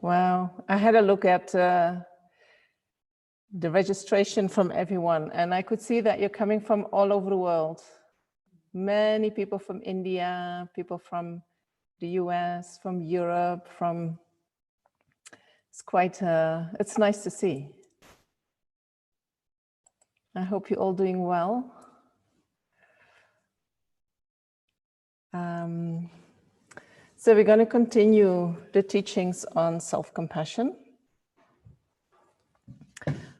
Wow, I had a look at the registration from everyone, and I could see that you're coming from all over the world. Many people from India, people from the US, from Europe, it's nice to see. I hope you're all doing well. So we're going to continue the teachings on self-compassion,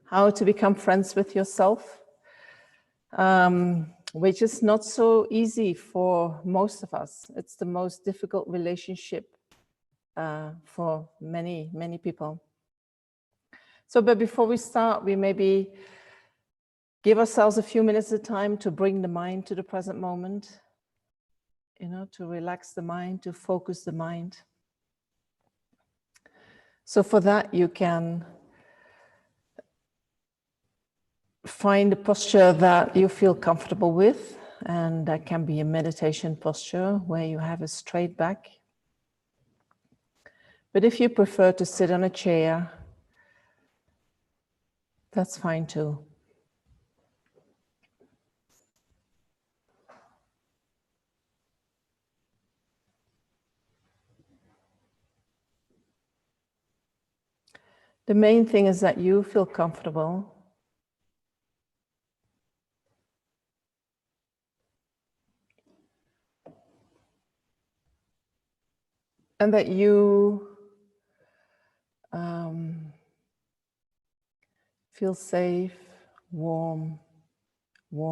how to become friends with yourself, which is not so easy for most of us. It's the most difficult relationship for many, many people. So, but before we start, we maybe give ourselves a few minutes of time to bring the mind to the present moment, to relax the mind, to focus the mind. So for that, you can find a posture that you feel comfortable with, and that can be a meditation posture where you have a straight back. But if you prefer to sit on a chair, that's fine too. The main thing is that you feel comfortable. And that you feel safe, warm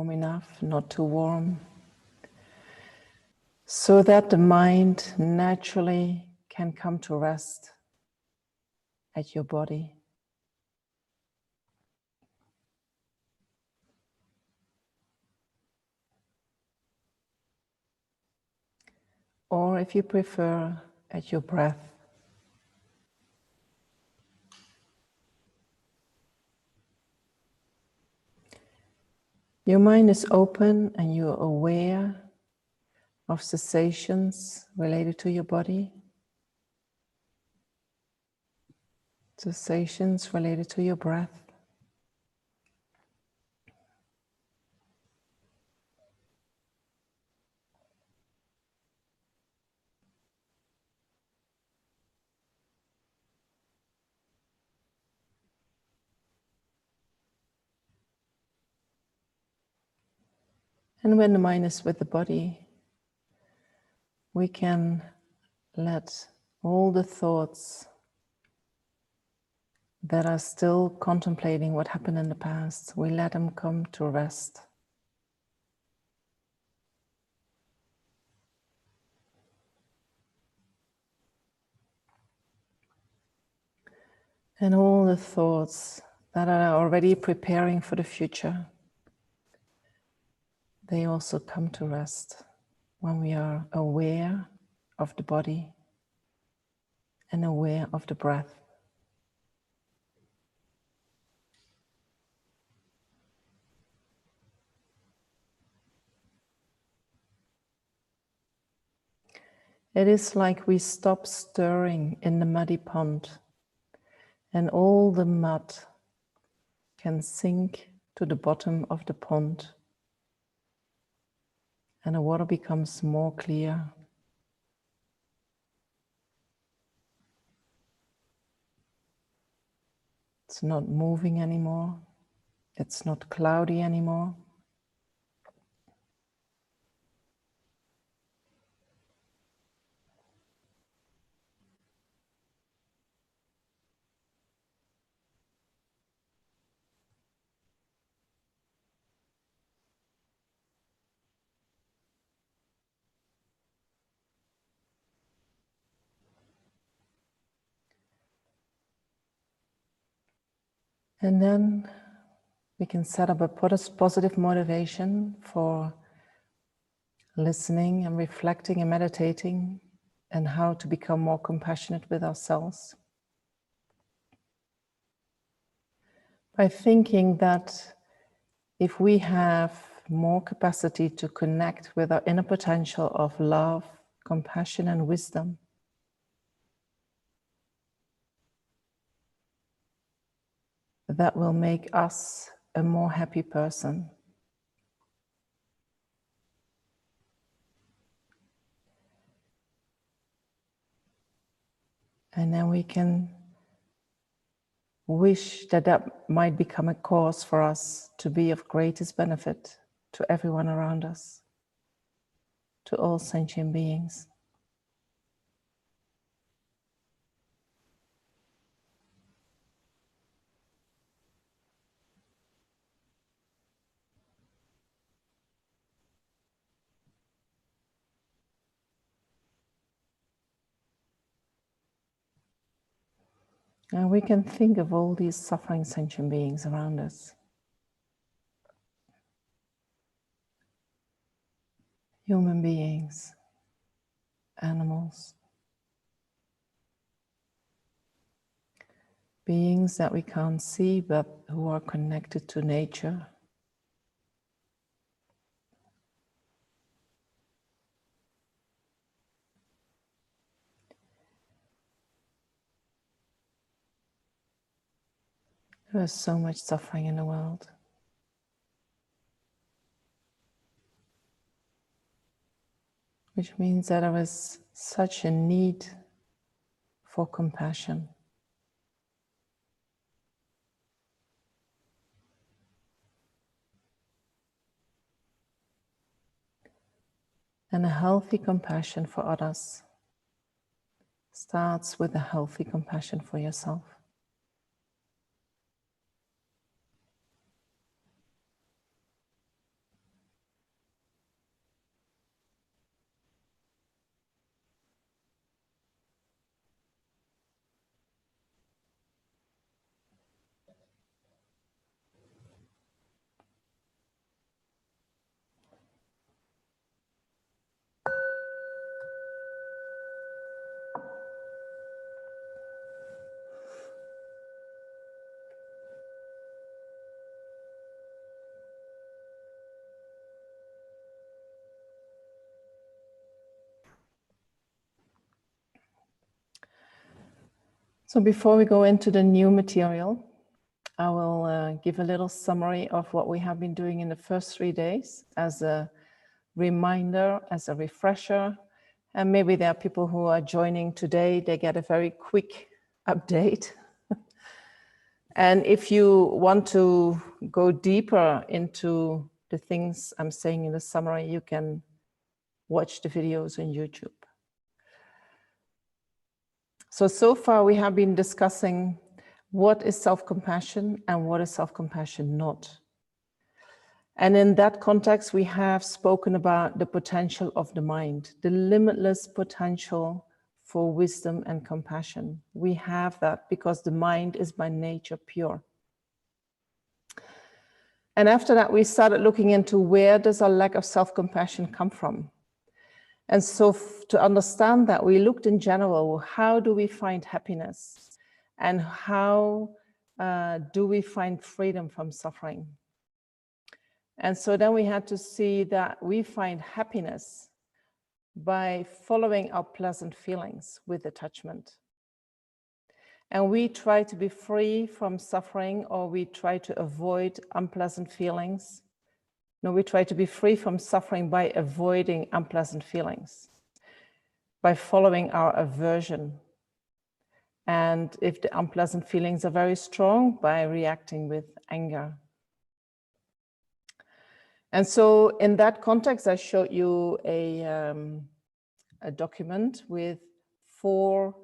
enough, not too warm, so that the mind naturally can come to rest at your body. Or if you prefer, at your breath. Your mind is open and you're aware of sensations related to your body, sensations related to your breath. And when the mind is with the body, we can let all the thoughts that are still contemplating what happened in the past, we let them come to rest. And all the thoughts that are already preparing for the future, they also come to rest when we are aware of the body and aware of the breath. It is like we stop stirring in the muddy pond, and all the mud can sink to the bottom of the pond, and the water becomes more clear. It's not moving anymore. It's not cloudy anymore. And then we can set up a positive motivation for listening and reflecting and meditating, and how to become more compassionate with ourselves. By thinking that if we have more capacity to connect with our inner potential of love, compassion, and wisdom, that will make us a more happy person. And then we can wish that that might become a cause for us to be of greatest benefit to everyone around us, to all sentient beings. And we can think of all these suffering sentient beings around us. Human beings, animals, beings that we can't see but who are connected to nature. There is so much suffering in the world. Which means that there is such a need for compassion. And a healthy compassion for others starts with a healthy compassion for yourself. So before we go into the new material, I will give a little summary of what we have been doing in the first 3 days as a reminder, as a refresher. And maybe there are people who are joining today, they get a very quick update. And if you want to go deeper into the things I'm saying in the summary, you can watch the videos on YouTube. So far we have been discussing what is self-compassion and what is self-compassion not. And in that context, we have spoken about the potential of the mind, the limitless potential for wisdom and compassion. We have that because the mind is by nature pure. And after that, we started looking into where does our lack of self-compassion come from? And so to understand that, we looked in general, how do we find happiness? And how do we find freedom from suffering? And so then we had to see that we find happiness by following our pleasant feelings with attachment. And we try to be free from suffering, or we try to avoid unpleasant feelings. No, we try to be free from suffering by avoiding unpleasant feelings, by following our aversion. And if the unpleasant feelings are very strong, by reacting with anger. And so in that context, I showed you a document with 4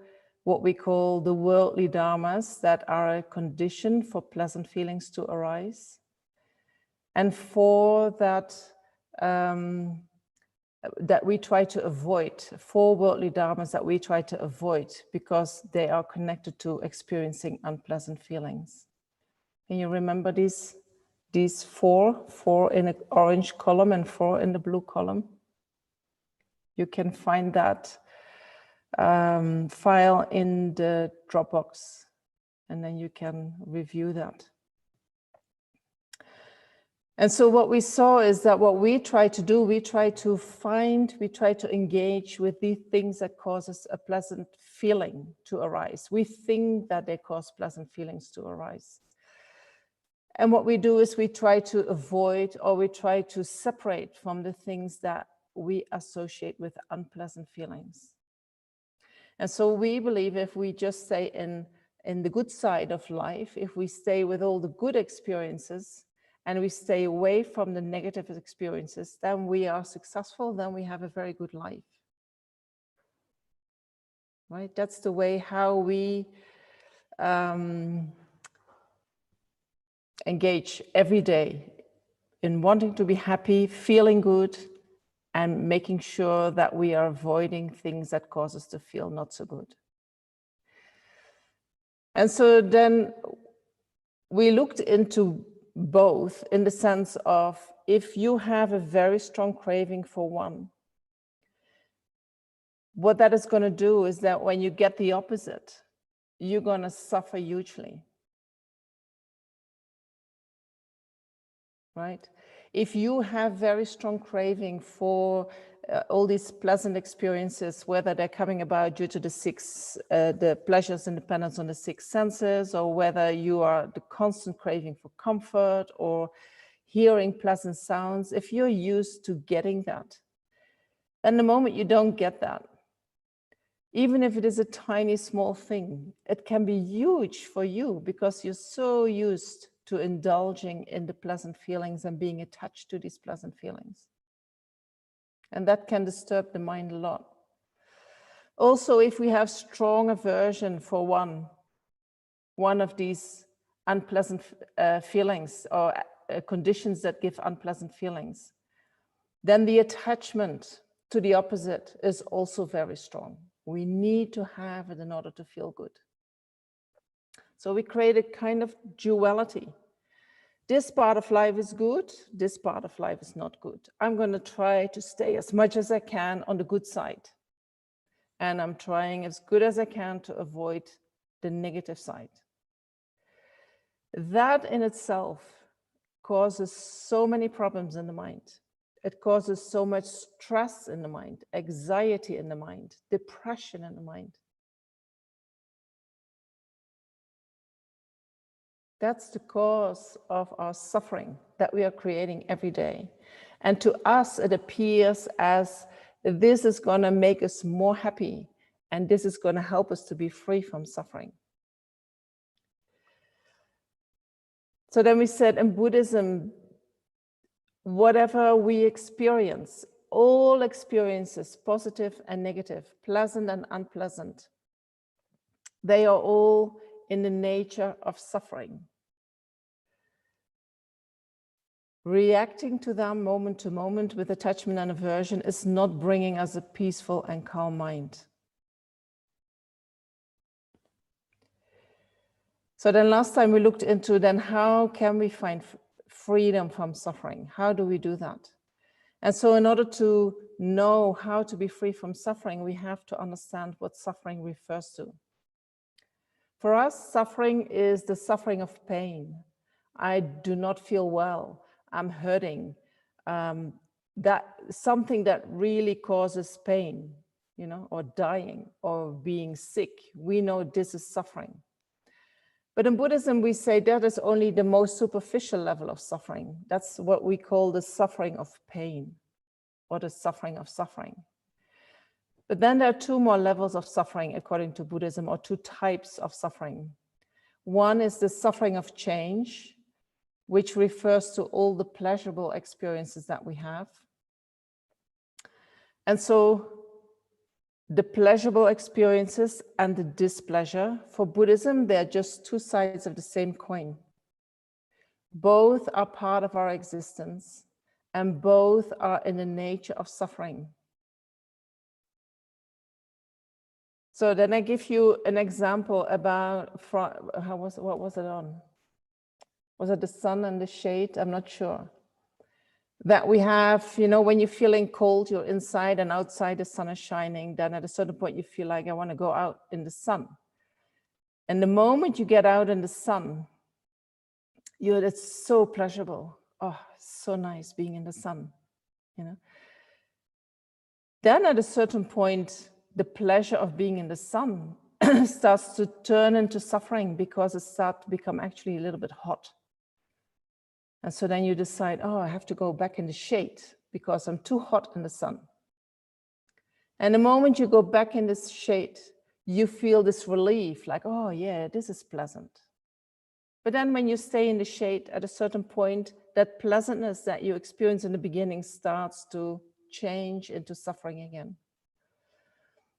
what we call the worldly dharmas that are a condition for pleasant feelings to arise. And 4 that we try to avoid, 4 worldly dharmas that we try to avoid because they are connected to experiencing unpleasant feelings. Can you remember these 4 in an orange column and 4 in the blue column? You can find that file in the Dropbox, and then you can review that. And so what we saw is that what we try to do, we try to engage with the things that causes a pleasant feeling to arise. We think that they cause pleasant feelings to arise. And what we do is we try to avoid, or we try to separate from the things that we associate with unpleasant feelings. And so we believe if we just stay in the good side of life, if we stay with all the good experiences and we stay away from the negative experiences, then we are successful, then we have a very good life. Right? That's the way how we engage every day in wanting to be happy, feeling good, and making sure that we are avoiding things that cause us to feel not so good. And so then we looked into both in the sense of, if you have a very strong craving for one, what that is going to do is that when you get the opposite, you're going to suffer hugely. Right? If you have very strong craving for all these pleasant experiences, whether they're coming about due to the pleasures and dependence on the six senses, or whether you are the constant craving for comfort or hearing pleasant sounds, if you're used to getting that, and the moment you don't get that, even if it is a tiny small thing, it can be huge for you because you're so used to indulging in the pleasant feelings and being attached to these pleasant feelings. And that can disturb the mind a lot. Also, if we have strong aversion for one of these unpleasant feelings or conditions that give unpleasant feelings, then the attachment to the opposite is also very strong. We need to have it in order to feel good. So we create a kind of duality. This part of life is good, this part of life is not good. I'm going to try to stay as much as I can on the good side. And I'm trying as good as I can to avoid the negative side. That in itself causes so many problems in the mind. It causes so much stress in the mind, anxiety in the mind, depression in the mind. That's the cause of our suffering that we are creating every day. And to us, it appears as this is going to make us more happy, and this is going to help us to be free from suffering. So then we said in Buddhism, whatever we experience, all experiences, positive and negative, pleasant and unpleasant, they are all in the nature of suffering. Reacting to them moment to moment with attachment and aversion is not bringing us a peaceful and calm mind. So then last time we looked into then how can we find freedom from suffering? How do we do that? And so in order to know how to be free from suffering, we have to understand what suffering refers to. For us, suffering is the suffering of pain. I do not feel well. I'm hurting. That something that really causes pain, or dying or being sick. We know this is suffering. But in Buddhism, we say that is only the most superficial level of suffering. That's what we call the suffering of pain, or the suffering of suffering. But then there are two more levels of suffering according to Buddhism, or two types of suffering. One is the suffering of change, which refers to all the pleasurable experiences that we have. And so the pleasurable experiences and the displeasure, for Buddhism, they're just two sides of the same coin. Both are part of our existence, and both are in the nature of suffering. So then I give you an example about, what was it on? Was it the sun and the shade? I'm not sure. That we have, when you're feeling cold, you're inside, and outside the sun is shining, then at a certain point you feel like I want to go out in the sun. And the moment you get out in the sun, it's so pleasurable. Oh, so nice being in the sun, Then at a certain point, the pleasure of being in the sun starts to turn into suffering because it starts to become actually a little bit hot. And so then you decide, oh, I have to go back in the shade because I'm too hot in the sun. And the moment you go back in this shade, you feel this relief, like, oh yeah, this is pleasant. But then when you stay in the shade, at a certain point, that pleasantness that you experience in the beginning starts to change into suffering again.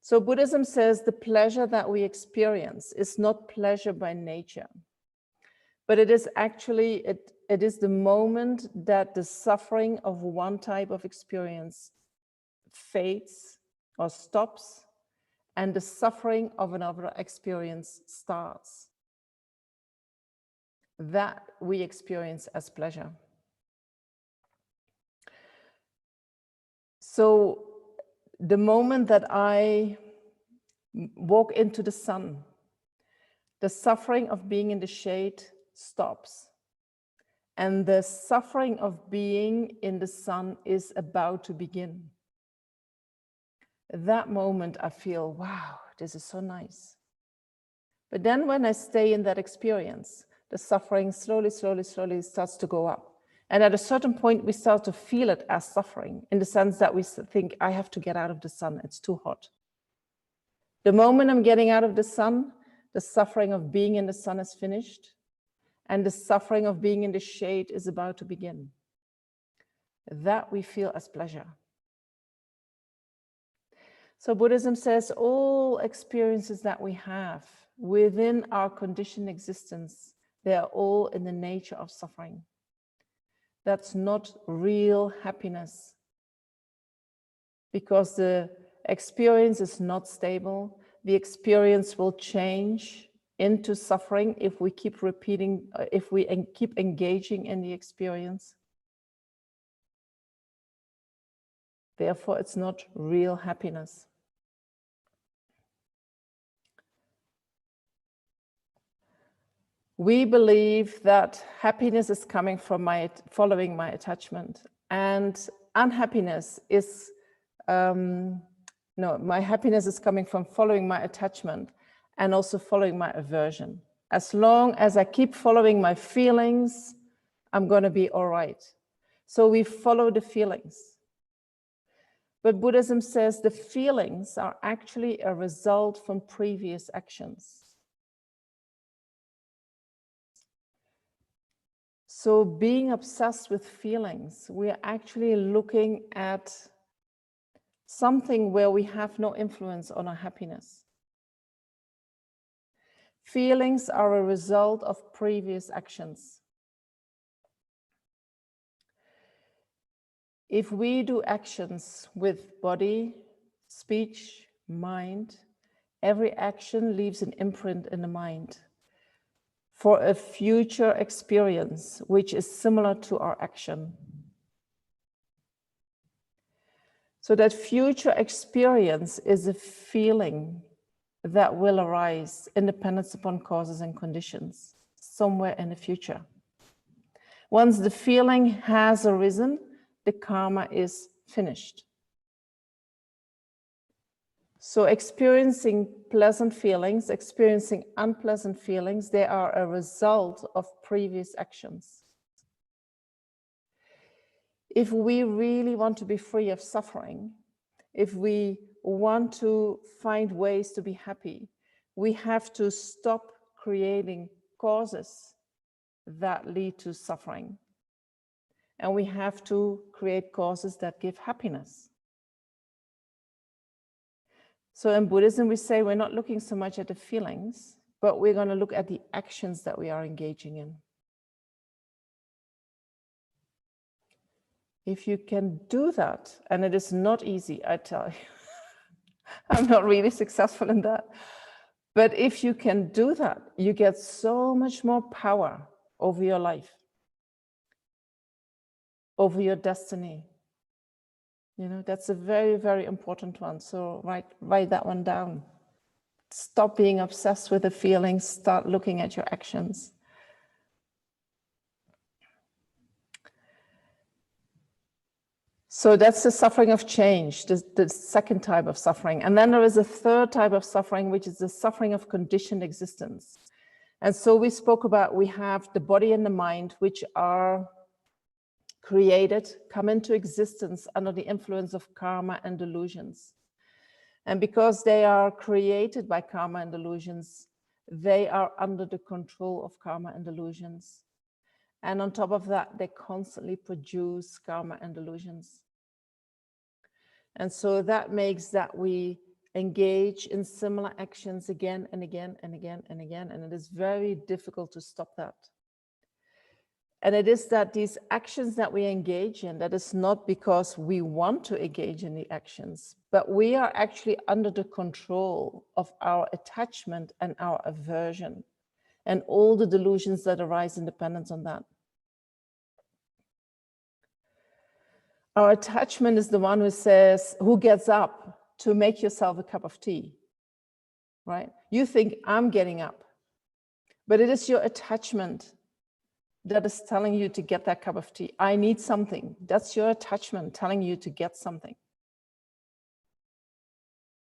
So Buddhism says the pleasure that we experience is not pleasure by nature, but it is actually, it is the moment that the suffering of one type of experience fades or stops, and the suffering of another experience starts. That we experience as pleasure. So the moment that I walk into the sun, the suffering of being in the shade stops. And the suffering of being in the sun is about to begin. At that moment, I feel, wow, this is so nice. But then when I stay in that experience, the suffering slowly starts to go up. And at a certain point, we start to feel it as suffering, in the sense that we think, I have to get out of the sun, it's too hot. The moment I'm getting out of the sun, the suffering of being in the sun is finished, and the suffering of being in the shade is about to begin. That we feel as pleasure. So Buddhism says all experiences that we have within our conditioned existence, they are all in the nature of suffering. That's not real happiness, because the experience is not stable. The experience will change into suffering if we keep repeating, if we keep engaging in the experience. Therefore, it's not real happiness. We believe that happiness is coming from following my attachment, and unhappiness is, my happiness is coming from following my attachment and also following my aversion. As long as I keep following my feelings, I'm going to be all right. So we follow the feelings. But Buddhism says the feelings are actually a result from previous actions. So being obsessed with feelings, we are actually looking at something where we have no influence on our happiness. Feelings are a result of previous actions. If we do actions with body, speech, mind, every action leaves an imprint in the mind for a future experience which is similar to our action. So that future experience is a feeling that will arise independent upon causes and conditions somewhere in the future. Once the feeling has arisen, the karma is finished. So experiencing pleasant feelings, experiencing unpleasant feelings, they are a result of previous actions. If we really want to be free of suffering, if we want to find ways to be happy, we have to stop creating causes that lead to suffering. And we have to create causes that give happiness. So in Buddhism, we say we're not looking so much at the feelings, but we're going to look at the actions that we are engaging in. If you can do that, and it is not easy, I tell you, I'm not really successful in that. But if you can do that, you get so much more power over your life, over your destiny. You know, that's a very, very important one. So write that one down. Stop being obsessed with the feelings, start looking at your actions. So that's the suffering of change, the second type of suffering. And then there is a third type of suffering, which is the suffering of conditioned existence. And so we spoke about, we have the body and the mind, which are created, come into existence under the influence of karma and delusions. And because they are created by karma and delusions, they are under the control of karma and delusions. And on top of that, they constantly produce karma and delusions. And so that makes that we engage in similar actions again and again and again and again. And it is very difficult to stop that. And it is that these actions that we engage in, that is not because we want to engage in the actions, but we are actually under the control of our attachment and our aversion and all the delusions that arise in dependence on that. Our attachment is the one who says, who gets up to make yourself a cup of tea, right? You think I'm getting up, but it is your attachment that is telling you to get that cup of tea. I need something. That's your attachment telling you to get something.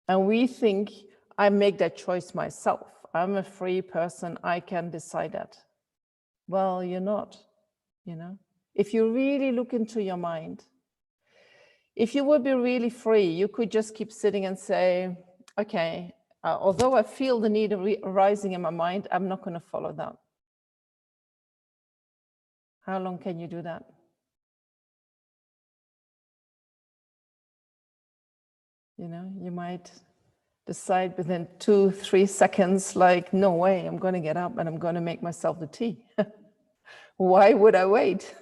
And we think I make that choice myself. I'm a free person. I can decide that. Well, you're not, you know. If you really look into your mind, if you would be really free, you could just keep sitting and say, okay, although I feel the need arising in my mind, I'm not going to follow that. How long can you do that? You know, you might decide within 2-3 seconds, like, no way, I'm going to get up and I'm going to make myself the tea. Why would I wait?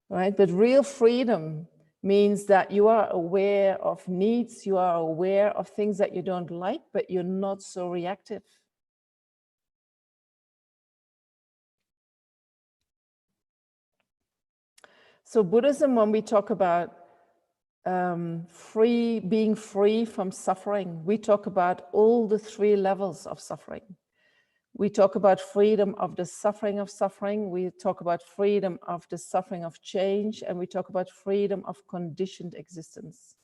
Right? But real freedom means that you are aware of needs, you are aware of things that you don't like, but you're not so reactive. So Buddhism, when we talk about being free from suffering, we talk about all the 3 levels of suffering. We talk about freedom of the suffering of suffering. We talk about freedom of the suffering of change. And we talk about freedom of conditioned existence.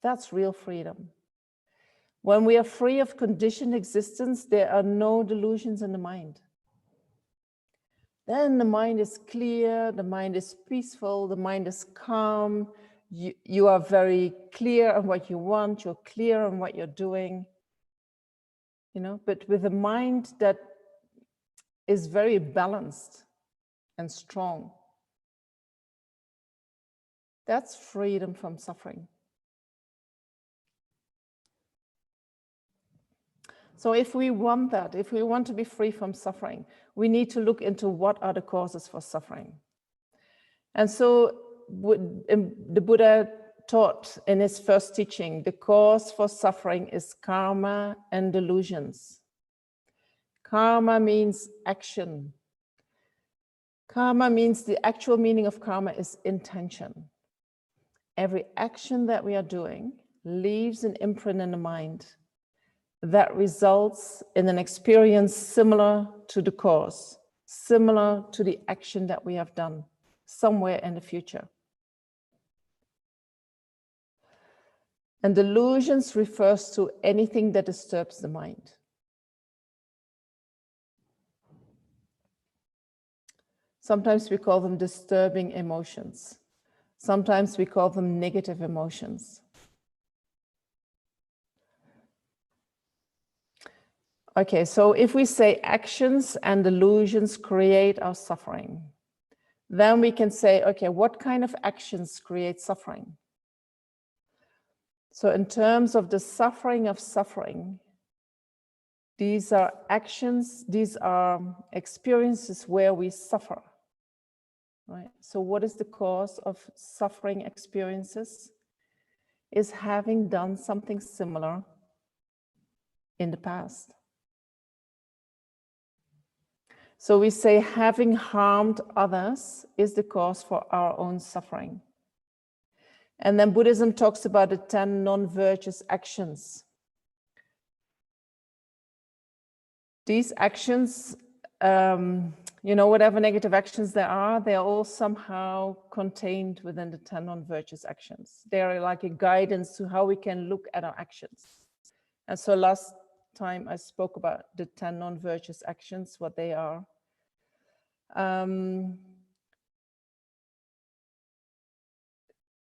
That's real freedom. When we are free of conditioned existence, there are no delusions in the mind. Then the mind is clear, the mind is peaceful, the mind is calm. You are very clear on what you want, you're clear on what you're doing. You know, but with a mind that is very balanced and strong, that's freedom from suffering. So if we want that, if we want to be free from suffering, we need to look into what are the causes for suffering. And so the Buddha taught in his first teaching, the cause for suffering is karma and delusions. Karma means action. Karma means, the actual meaning of karma is intention. Every action that we are doing leaves an imprint in the mind that results in an experience similar to the cause, similar to the action that we have done somewhere in the future. And delusions refers to anything that disturbs the mind. Sometimes we call them disturbing emotions. Sometimes we call them negative emotions. Okay, so if we say actions and delusions create our suffering, then we can say, okay, what kind of actions create suffering? So in terms of the suffering of suffering, these are actions, these are experiences where we suffer, right? So what is the cause of suffering experiences? Is having done something similar in the past. So we say having harmed others is the cause for our own suffering. And then Buddhism talks about the 10 non-virtuous actions. These actions, you know, whatever negative actions there are, they are all somehow contained within the 10 non-virtuous actions. They are like a guidance to how we can look at our actions. And so last time I spoke about the 10 non-virtuous actions, what they are.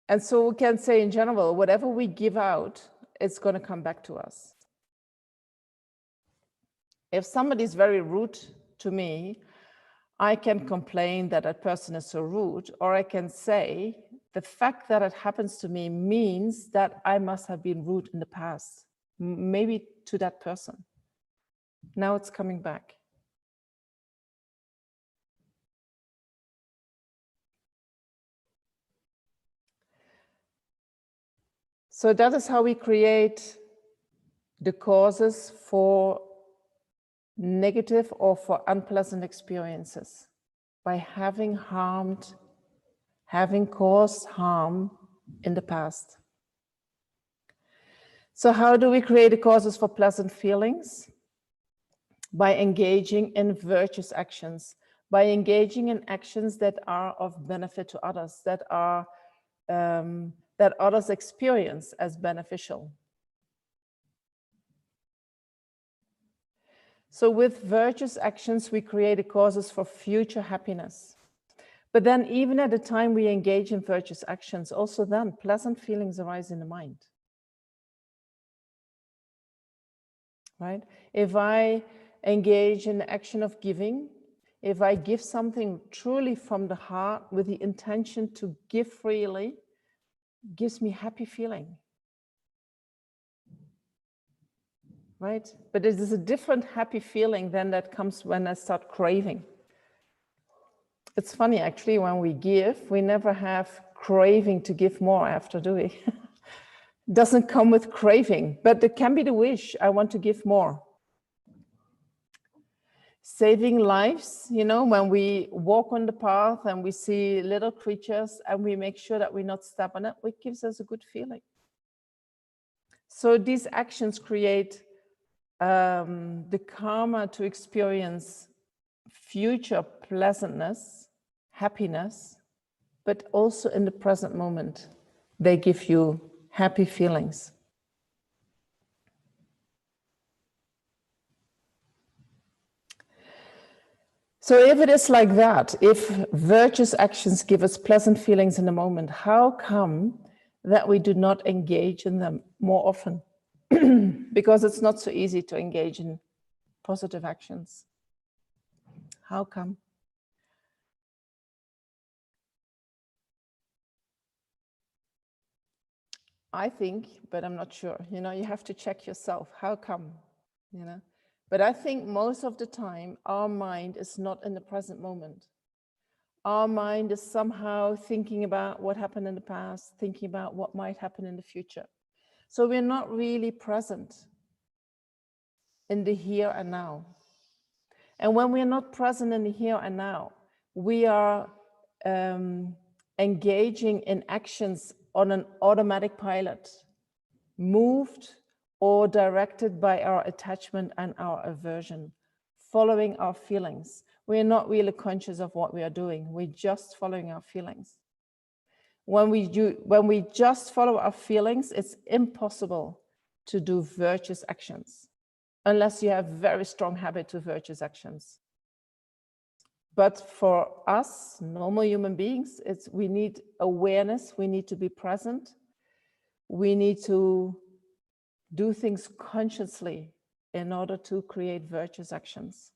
And so we can say in general, whatever we give out, it's going to come back to us. If somebody is very rude to me, I can complain that that person is so rude, or I can say the fact that it happens to me means that I must have been rude in the past, maybe to that person. Now it's coming back. So that is how we create the causes for negative or for unpleasant experiences, by having caused harm in the past. So how do we create the causes for pleasant feelings? By engaging in virtuous actions, by engaging in actions that are of benefit to others, that others experience as beneficial. So with virtuous actions, we create the causes for future happiness. But then even at the time we engage in virtuous actions, also then pleasant feelings arise in the mind. Right? If I engage in the action of giving, if I give something truly from the heart with the intention to give freely, gives me happy feeling. Right? But it is a different happy feeling than that comes when I start craving. It's funny, actually, when we give, we never have craving to give more after, do we? Doesn't come with craving, but it can be the wish, I want to give more. Saving lives, you know, when we walk on the path and we see little creatures and we make sure that we're not step on it, it gives us a good feeling. So these actions create the karma to experience future pleasantness, happiness, but also in the present moment, they give you happy feelings. So if it is like that, if virtuous actions give us pleasant feelings in the moment, how come that we do not engage in them more often? Because it's not so easy to engage in positive actions. How come? I think, but I'm not sure. You know, you have to check yourself. How come? You know, but I think most of the time our mind is not in the present moment. Our mind is somehow thinking about what happened in the past, thinking about what might happen in the future. So we're not really present in the here and now. And when we're not present in the here and now, we are engaging in actions on an automatic pilot, moved or directed by our attachment and our aversion, following our feelings. We're not really conscious of what we are doing. We're just following our feelings. When we just follow our feelings, it's impossible to do virtuous actions unless you have very strong habit to virtuous actions. But for us, normal human beings, we need awareness, we need to be present, we need to do things consciously in order to create virtuous actions.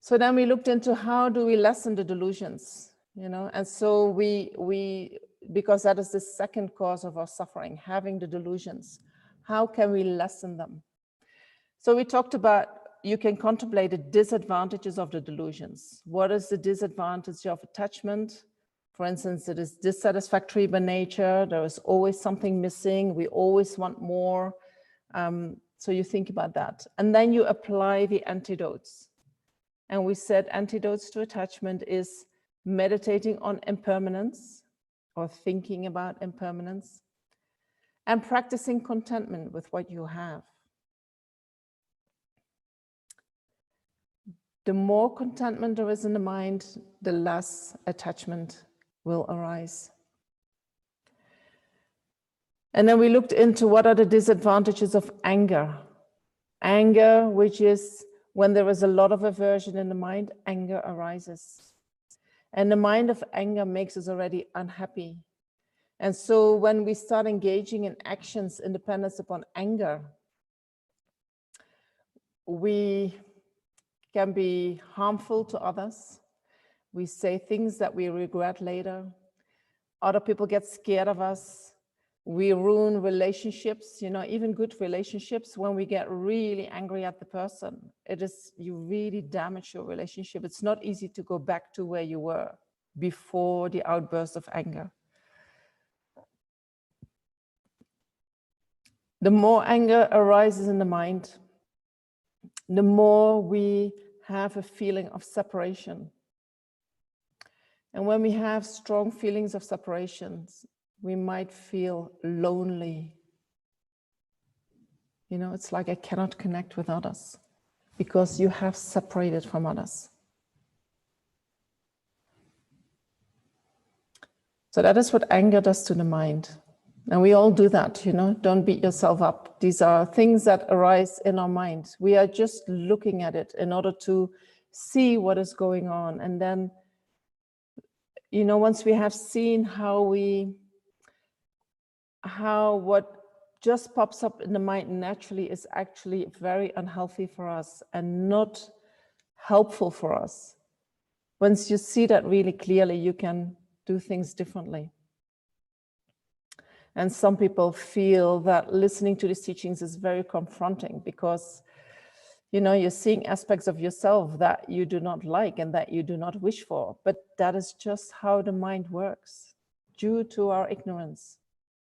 So then we looked into how do we lessen the delusions, you know, and so because that is the second cause of our suffering, having the delusions. How can we lessen them? So we talked about, you can contemplate the disadvantages of the delusions. What is the disadvantage of attachment? For instance, it is dissatisfactory by nature. There is always something missing. We always want more. So you think about that. And then you apply the antidotes. And we said antidotes to attachment is meditating on impermanence or thinking about impermanence and practicing contentment with what you have. The more contentment there is in the mind, the less attachment will arise. And then we looked into what are the disadvantages of anger. Anger, which is when there is a lot of aversion in the mind, anger arises. And the mind of anger makes us already unhappy. And so when we start engaging in actions independent upon anger, we can be harmful to others. We say things that we regret later. Other people get scared of us. We ruin relationships, you know, even good relationships. When we get really angry at the person, you really damage your relationship. It's not easy to go back to where you were before the outburst of anger. The more anger arises in the mind, the more we have a feeling of separation. And when we have strong feelings of separations, we might feel lonely. You know, it's like I cannot connect with others because you have separated from others. So that is what anger does to the mind. And we all do that, you know, don't beat yourself up. These are things that arise in our mind. We are just looking at it in order to see what is going on. And then, you know, once we have seen how what just pops up in the mind naturally is actually very unhealthy for us and not helpful for us. Once you see that really clearly, you can do things differently. And some people feel that listening to these teachings is very confronting because, you know, you're seeing aspects of yourself that you do not like and that you do not wish for. But that is just how the mind works due to our ignorance,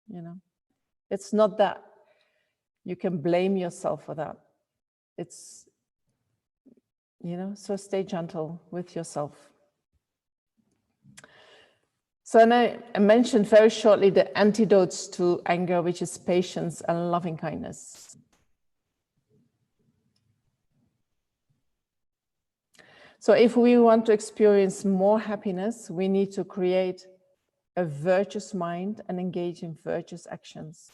you know. It's not that you can blame yourself for that. It's, you know, so stay gentle with yourself. So now I mentioned very shortly the antidotes to anger, which is patience and loving kindness. So if we want to experience more happiness, we need to create a virtuous mind and engage in virtuous actions.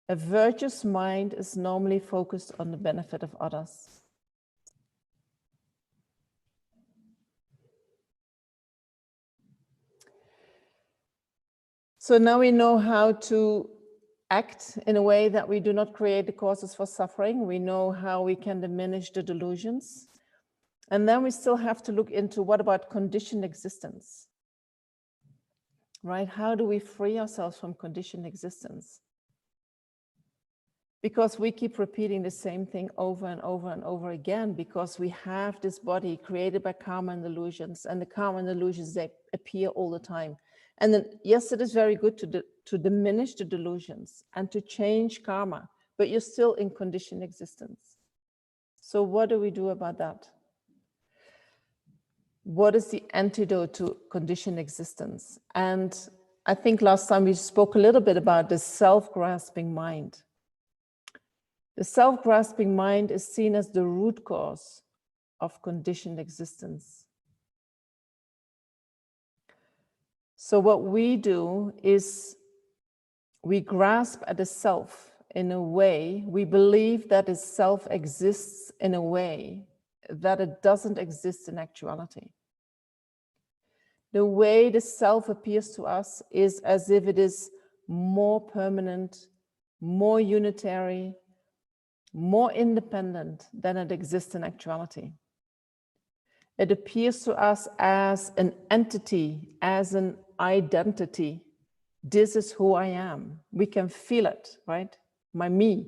A virtuous mind is normally focused on the benefit of others. So now we know how to act in a way that we do not create the causes for suffering. We know how we can diminish the delusions. And then we still have to look into what about conditioned existence, right? How do we free ourselves from conditioned existence? Because we keep repeating the same thing over and over and over again, because we have this body created by karma and delusions, and the karma and delusions, they appear all the time. And then, yes, it is very good to diminish the delusions and to change karma, but you're still in conditioned existence. So what do we do about that? What is the antidote to conditioned existence? And I think last time we spoke a little bit about the self-grasping mind. The self-grasping mind is seen as the root cause of conditioned existence. So what we do is we grasp at the self in a way, we believe that the self exists in a way that it doesn't exist in actuality. The way the self appears to us is as if it is more permanent, more unitary, more independent than it exists in actuality. It appears to us as an entity, as an identity. This is who I am. We can feel it, right? My me.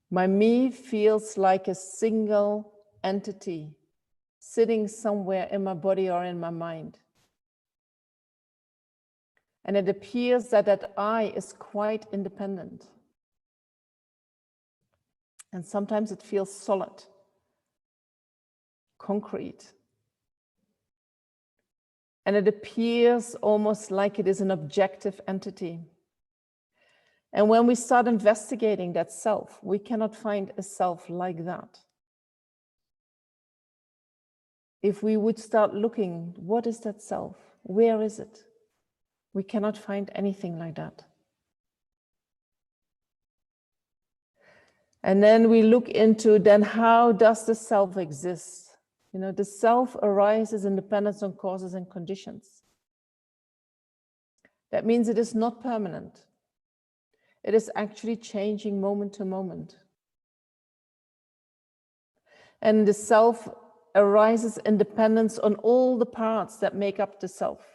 My me feels like a single entity sitting somewhere in my body or in my mind. And it appears that that I is quite independent. And sometimes it feels solid, concrete. And it appears almost like it is an objective entity. And when we start investigating that self, we cannot find a self like that. If we would start looking, what is that self? Where is it? We cannot find anything like that. And then we look into, then how does the self exist? You know, the self arises in dependence on causes and conditions. That means it is not permanent. It is actually changing moment to moment. And the self arises in dependence on all the parts that make up the self.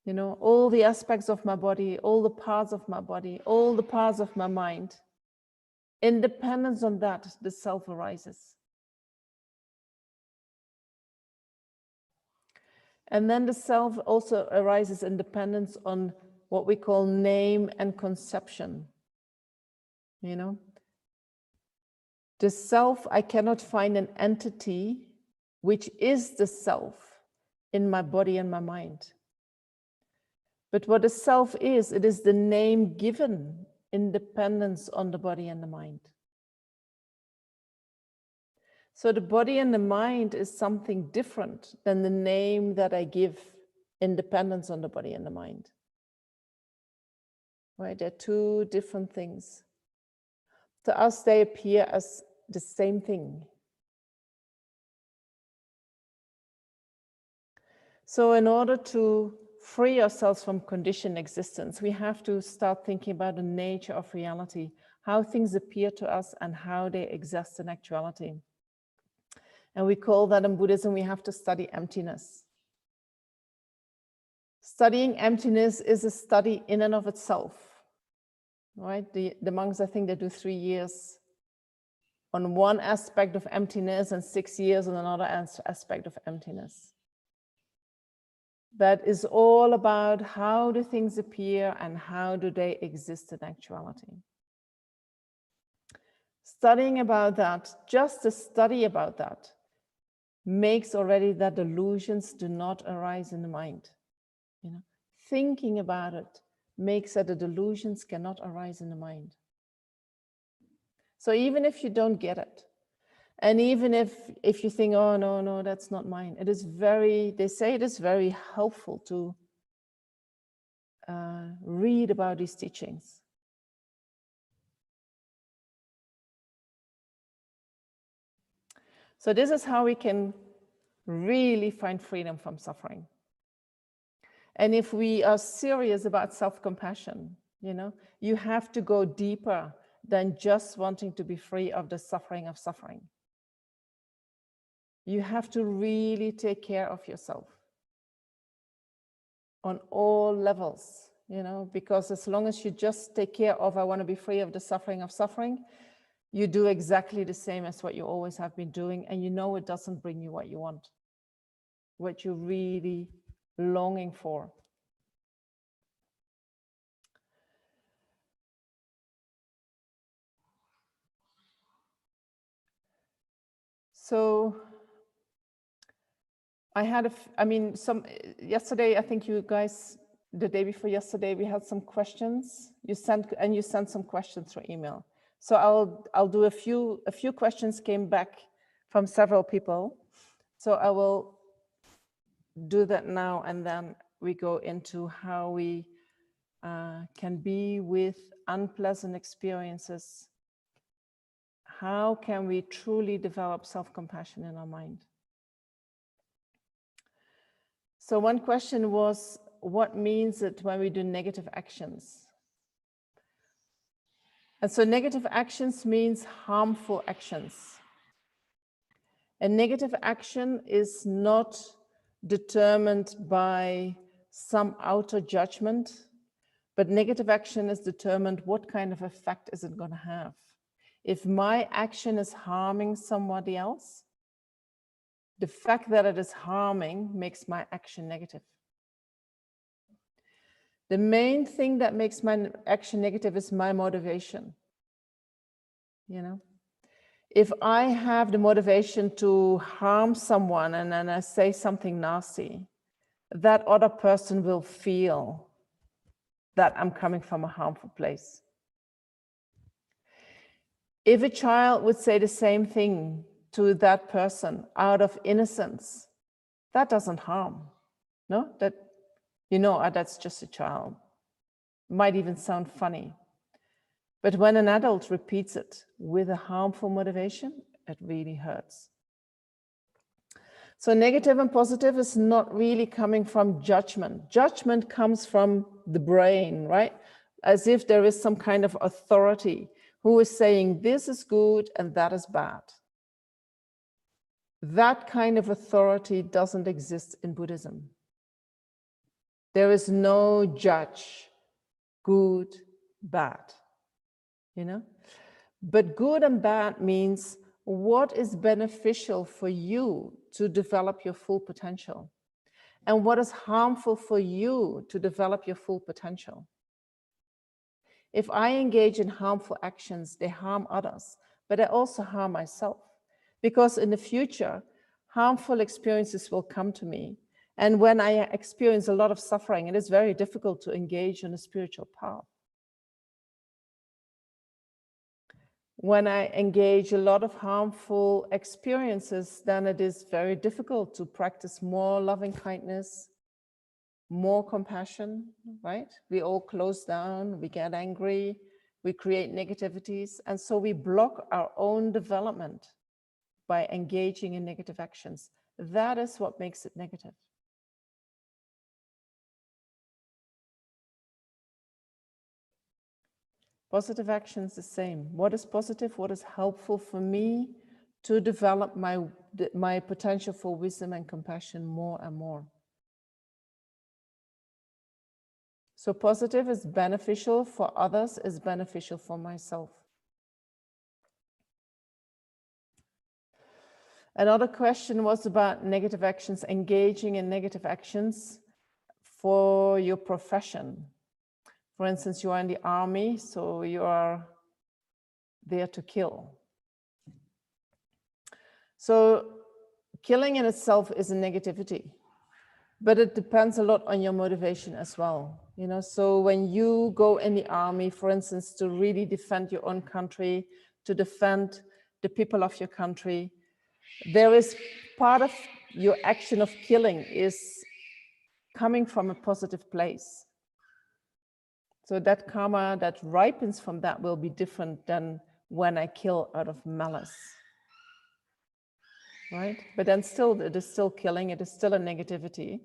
You know, all the aspects of my body, all the parts of my body, all the parts of my mind. In dependence on that, the self arises. And then the self also arises in dependence on what we call name and conception. You know, the self, I cannot find an entity which is the self in my body and my mind. But what a self is, it is the name given in dependence on the body and the mind. So the body and the mind is something different than the name that I give in dependence on the body and the mind. Right? They're two different things. To us, they appear as the same thing. So in order to free ourselves from conditioned existence, we have to start thinking about the nature of reality, how things appear to us and how they exist in actuality. And we call that in Buddhism, we have to study emptiness. Studying emptiness is a study in and of itself, right? The monks, I think they do 3 years on one aspect of emptiness and 6 years on another aspect of emptiness. That is all about how do things appear and how do they exist in actuality. Studying about that, just the study about that, makes already that delusions do not arise in the mind. You know, thinking about it makes that the delusions cannot arise in the mind. So even if you don't get it, and even if you think, oh, no, that's not mine, it is very, they say it is very helpful to read about these teachings. So this is how we can really find freedom from suffering. And if we are serious about self-compassion, you know, you have to go deeper than just wanting to be free of the suffering of suffering. You have to really take care of yourself on all levels, you know, because as long as you just take care of, I want to be free of the suffering of suffering, you do exactly the same as what you always have been doing, and you know it doesn't bring you what you want, what you're really longing for. So I had yesterday, I think you guys, the day before yesterday, we had some questions. You sent some questions through email. So I'll do a few questions came back from several people. So I will do that now, and then we go into how we can be with unpleasant experiences. How can we truly develop self-compassion in our mind? So one question was, what means it when we do negative actions? And so negative actions means harmful actions. And negative action is not determined by some outer judgment, but negative action is determined what kind of effect is it going to have. If my action is harming somebody else, the fact that it is harming makes my action negative. The main thing that makes my action negative is my motivation. You know, if I have the motivation to harm someone and then I say something nasty, that other person will feel that I'm coming from a harmful place. If a child would say the same thing to that person out of innocence, that doesn't harm. No, that, you know, that's just a child. Might even sound funny. But when an adult repeats it with a harmful motivation, it really hurts. So negative and positive is not really coming from judgment. Judgment comes from the brain, right? As if there is some kind of authority who is saying this is good and that is bad. That kind of authority doesn't exist in Buddhism. There is no judge, good, bad, you know? But good and bad means what is beneficial for you to develop your full potential, and what is harmful for you to develop your full potential. If I engage in harmful actions, they harm others, but they also harm myself. Because in the future, harmful experiences will come to me. And when I experience a lot of suffering, it is very difficult to engage on a spiritual path. When I engage a lot of harmful experiences, then it is very difficult to practice more loving kindness, more compassion, right? We all close down, we get angry, we create negativities, and so we block our own development by engaging in negative actions. That is what makes it negative. Positive action is the same. What is positive? What is helpful for me to develop my potential for wisdom and compassion more and more? So positive is beneficial for others, is beneficial for myself. Another question was about negative actions, engaging in negative actions for your profession. For instance, you are in the army, so you are there to kill. So killing in itself is a negativity, but it depends a lot on your motivation as well. You know, so when you go in the army, for instance, to really defend your own country, to defend the people of your country, there is part of your action of killing is coming from a positive place. So that karma that ripens from that will be different than when I kill out of malice, right? But then still, it is still killing, it is still a negativity.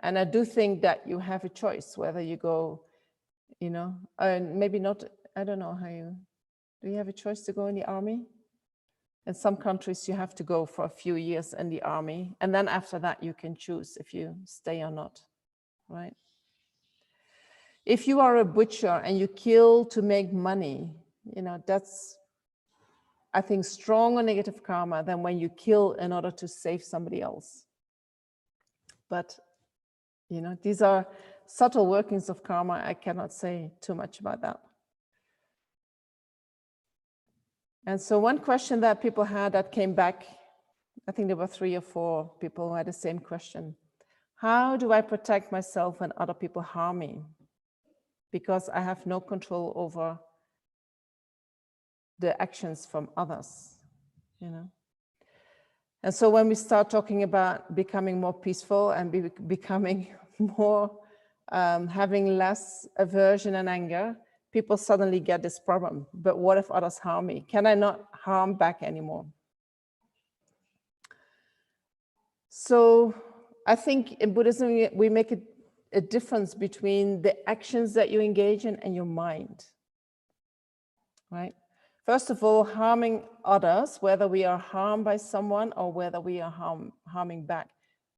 And I do think that you have a choice whether you go, you know, maybe not, I don't know how you, do you have a choice to go in the army? In some countries, you have to go for a few years in the army. And then after that, you can choose if you stay or not, right? If you are a butcher and you kill to make money, you know, that's, I think, stronger negative karma than when you kill in order to save somebody else. But, you know, these are subtle workings of karma. I cannot say too much about that. And so one question that people had that came back, I think there were 3 or 4 people who had the same question. How do I protect myself when other people harm me? Because I have no control over the actions from others, you know. And so when we start talking about becoming more peaceful and becoming more, having less aversion and anger, people suddenly get this problem. But what if others harm me? Can I not harm back anymore? So I think in Buddhism, we make a difference between the actions that you engage in and your mind, right? First of all, harming others, whether we are harmed by someone or whether we are harming back,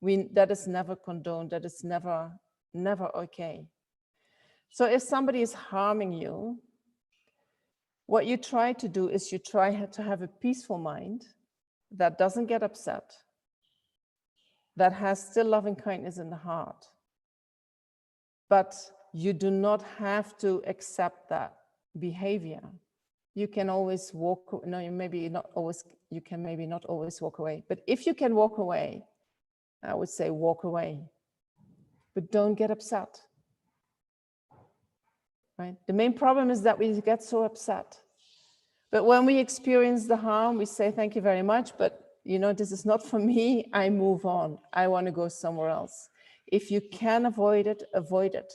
that is never condoned, that is never okay. So if somebody is harming you, what you try to do is you try to have a peaceful mind that doesn't get upset, that has still loving kindness in the heart. But you do not have to accept that behavior. You can always walk, no, you can maybe not always walk away. But if you can walk away, I would say walk away. But don't get upset. Right? The main problem is that we get so upset. But when we experience the harm, we say, thank you very much, but you know, this is not for me. I move on. I want to go somewhere else. If you can avoid it, avoid it.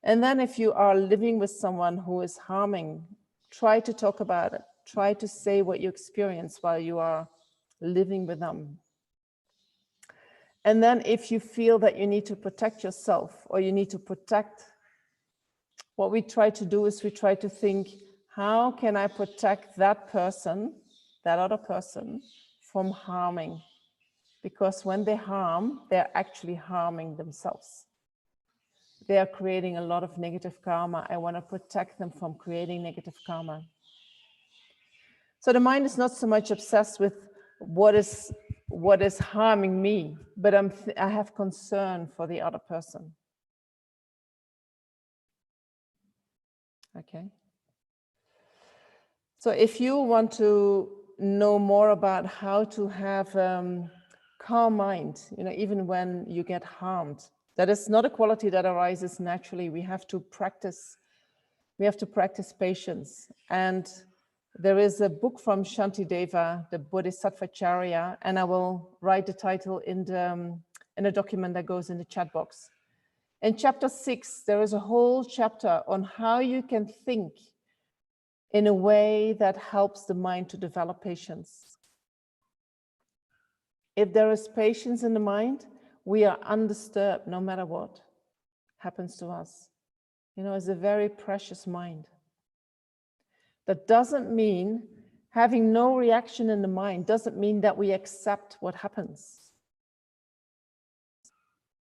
And then if you are living with someone who is harming, try to talk about it. Try to say what you experience while you are living with them. And then if you feel that you need to protect yourself or you need to protect, what we try to do is we try to think, how can I protect that person, that other person, from harming? Because when they harm, they're actually harming themselves. They are creating a lot of negative karma. I want to protect them from creating negative karma. So the mind is not so much obsessed with what is harming me, but I have concern for the other person. Okay. So if you want to know more about how to have calm mind, even when you get harmed, that is not a quality that arises naturally. We have to practice. We have to practice patience. And there is a book from Shantideva, the Bodhisattvacharya, and I will write the title in a document that goes in the chat box. In chapter 6, there is a whole chapter on how you can think in a way that helps the mind to develop patience. If there is patience in the mind, we are undisturbed no matter what happens to us. It's a very precious mind. That doesn't mean having no reaction in the mind, doesn't mean that we accept what happens.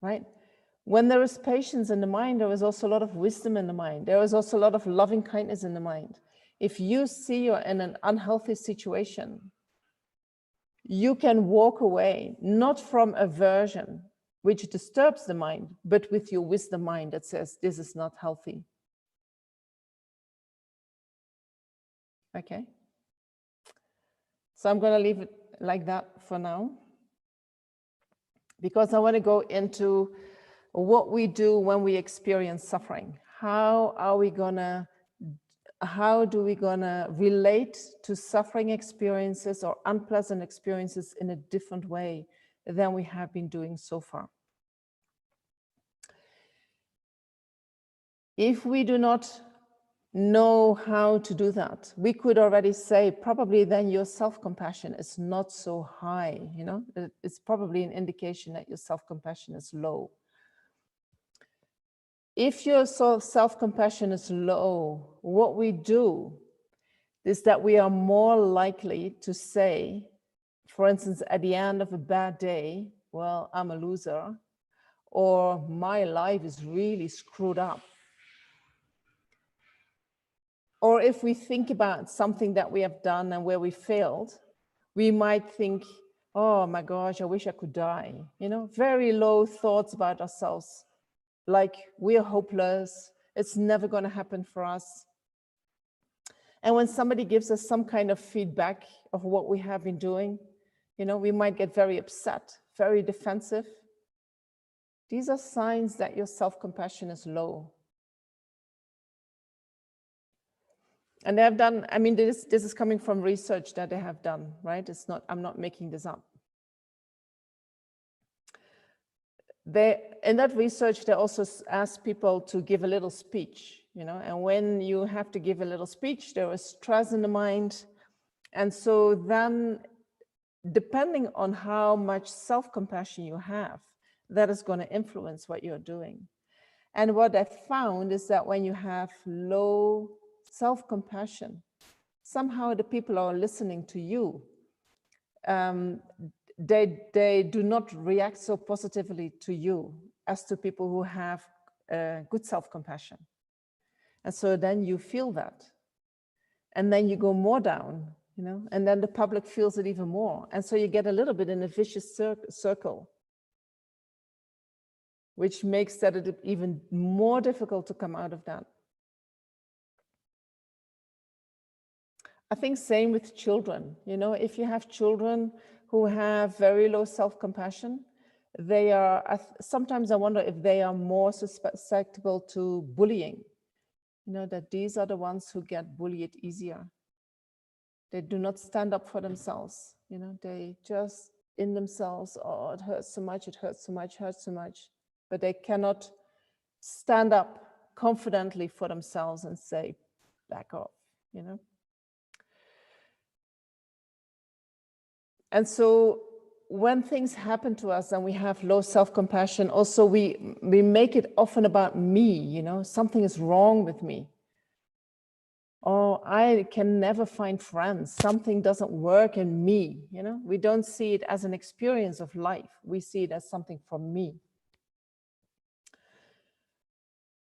Right? When there is patience in the mind, there is also a lot of wisdom in the mind. There is also a lot of loving kindness in the mind. If you see you're in an unhealthy situation, you can walk away, not from aversion, which disturbs the mind, but with your wisdom mind that says, this is not healthy. Okay. So I'm going to leave it like that for now, because I want to go into what we do when we experience suffering. How do we gonna relate to suffering experiences or unpleasant experiences in a different way than we have been doing so far? If we do not know how to do that, we could already say probably then your self-compassion is not so high. It's probably an indication that your self-compassion is low. If your self-compassion is low, what we do is that we are more likely to say, for instance, at the end of a bad day, well, I'm a loser, or my life is really screwed up. Or if we think about something that we have done and where we failed, we might think, oh my gosh, I wish I could die. Very low thoughts about ourselves. Like we're hopeless, it's never going to happen for us. And when somebody gives us some kind of feedback of what we have been doing, we might get very upset, very defensive. These are signs that your self-compassion is low. And they have done, this is coming from research that they have done, right? I'm not making this up. In that research, they also asked people to give a little speech, and when you have to give a little speech, there is stress in the mind. And so then, depending on how much self-compassion you have, that is going to influence what you're doing. And what I found is that when you have low self-compassion, somehow the people who are listening to you, they do not react so positively to you as to people who have good self-compassion. And so then you feel that. And then you go more down, and then the public feels it even more. And so you get a little bit in a vicious circle, which makes that even more difficult to come out of that. I think same with children. If you have children who have very low self-compassion, they are, sometimes I wonder if they are more susceptible to bullying. That these are the ones who get bullied easier. They do not stand up for themselves. They just in themselves, oh, it hurts so much, it hurts so much, hurts so much. But they cannot stand up confidently for themselves and say, back off, And so when things happen to us and we have low self-compassion, also we make it often about me, you know, something is wrong with me. Oh, I can never find friends. Something doesn't work in me, you know. We don't see it as an experience of life. We see it as something from me.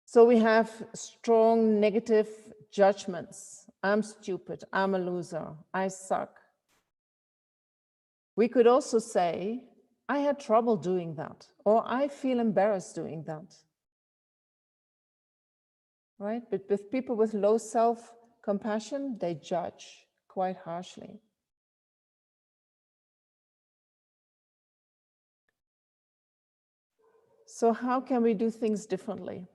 So we have strong negative judgments. I'm stupid. I'm a loser. I suck. We could also say, I had trouble doing that, or I feel embarrassed doing that. Right? But with people with low self-compassion, they judge quite harshly. So how can we do things differently?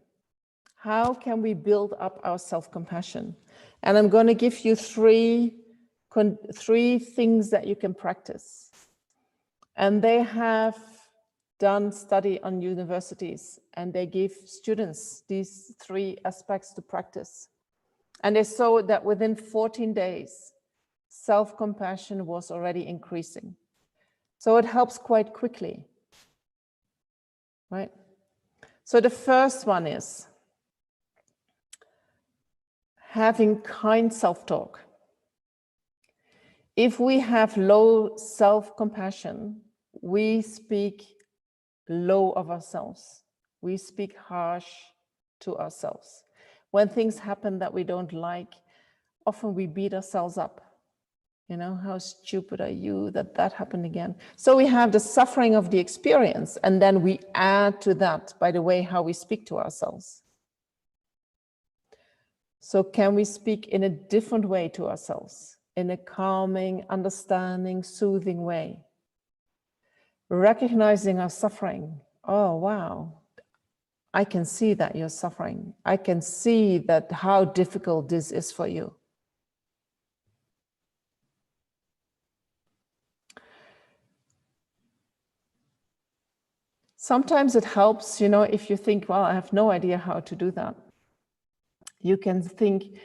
How can we build up our self-compassion? And I'm going to give you three things that you can practice. And they have done study on universities, and they give students these 3 aspects to practice. And they saw that within 14 days, self-compassion was already increasing. So it helps quite quickly, right? So the first one is having kind self-talk. If we have low self-compassion, we speak low of ourselves. We speak harsh to ourselves. When things happen that we don't like, often we beat ourselves up. You know, how stupid are you that happened again? So we have the suffering of the experience, and then we add to that by the way how we speak to ourselves. So can we speak in a different way to ourselves, in a calming, understanding, soothing way? Recognizing our suffering. Oh, wow. I can see that you're suffering. I can see that how difficult this is for you. Sometimes it helps, you know, if you think, well, I have no idea how to do that. You can think,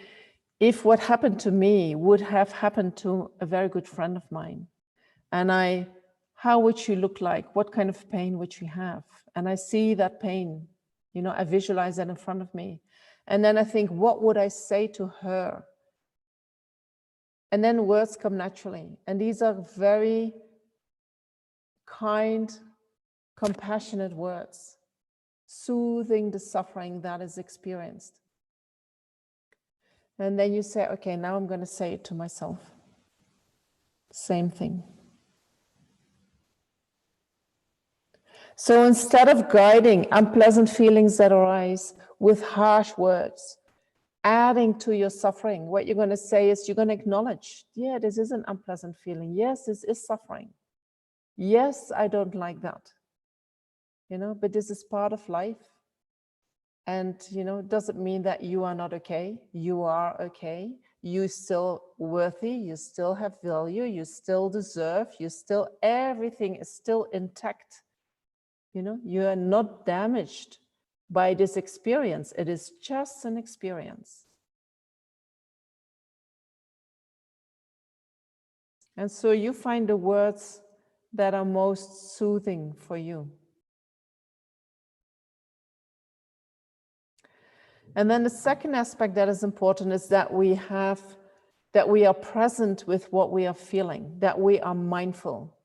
if what happened to me would have happened to a very good friend of mine, and how would she look like? What kind of pain would she have? And I see that pain, you know, I visualize that in front of me. And then I think, what would I say to her? And then words come naturally. And these are very kind, compassionate words, soothing the suffering that is experienced. And then you say, okay, now I'm going to say it to myself. Same thing. So instead of guiding unpleasant feelings that arise with harsh words, adding to your suffering, what you're going to say is you're going to acknowledge, yeah, this is an unpleasant feeling. Yes, this is suffering. Yes, I don't like that. You know, but this is part of life. And, you know, it doesn't mean that you are not okay. You are okay. You're still worthy. You still have value. You still deserve. You still, everything is still intact. You know, you are not damaged by this experience. It is just an experience. And so you find the words that are most soothing for you. And then the second aspect that is important is that we are present with what we are feeling, that we are mindful.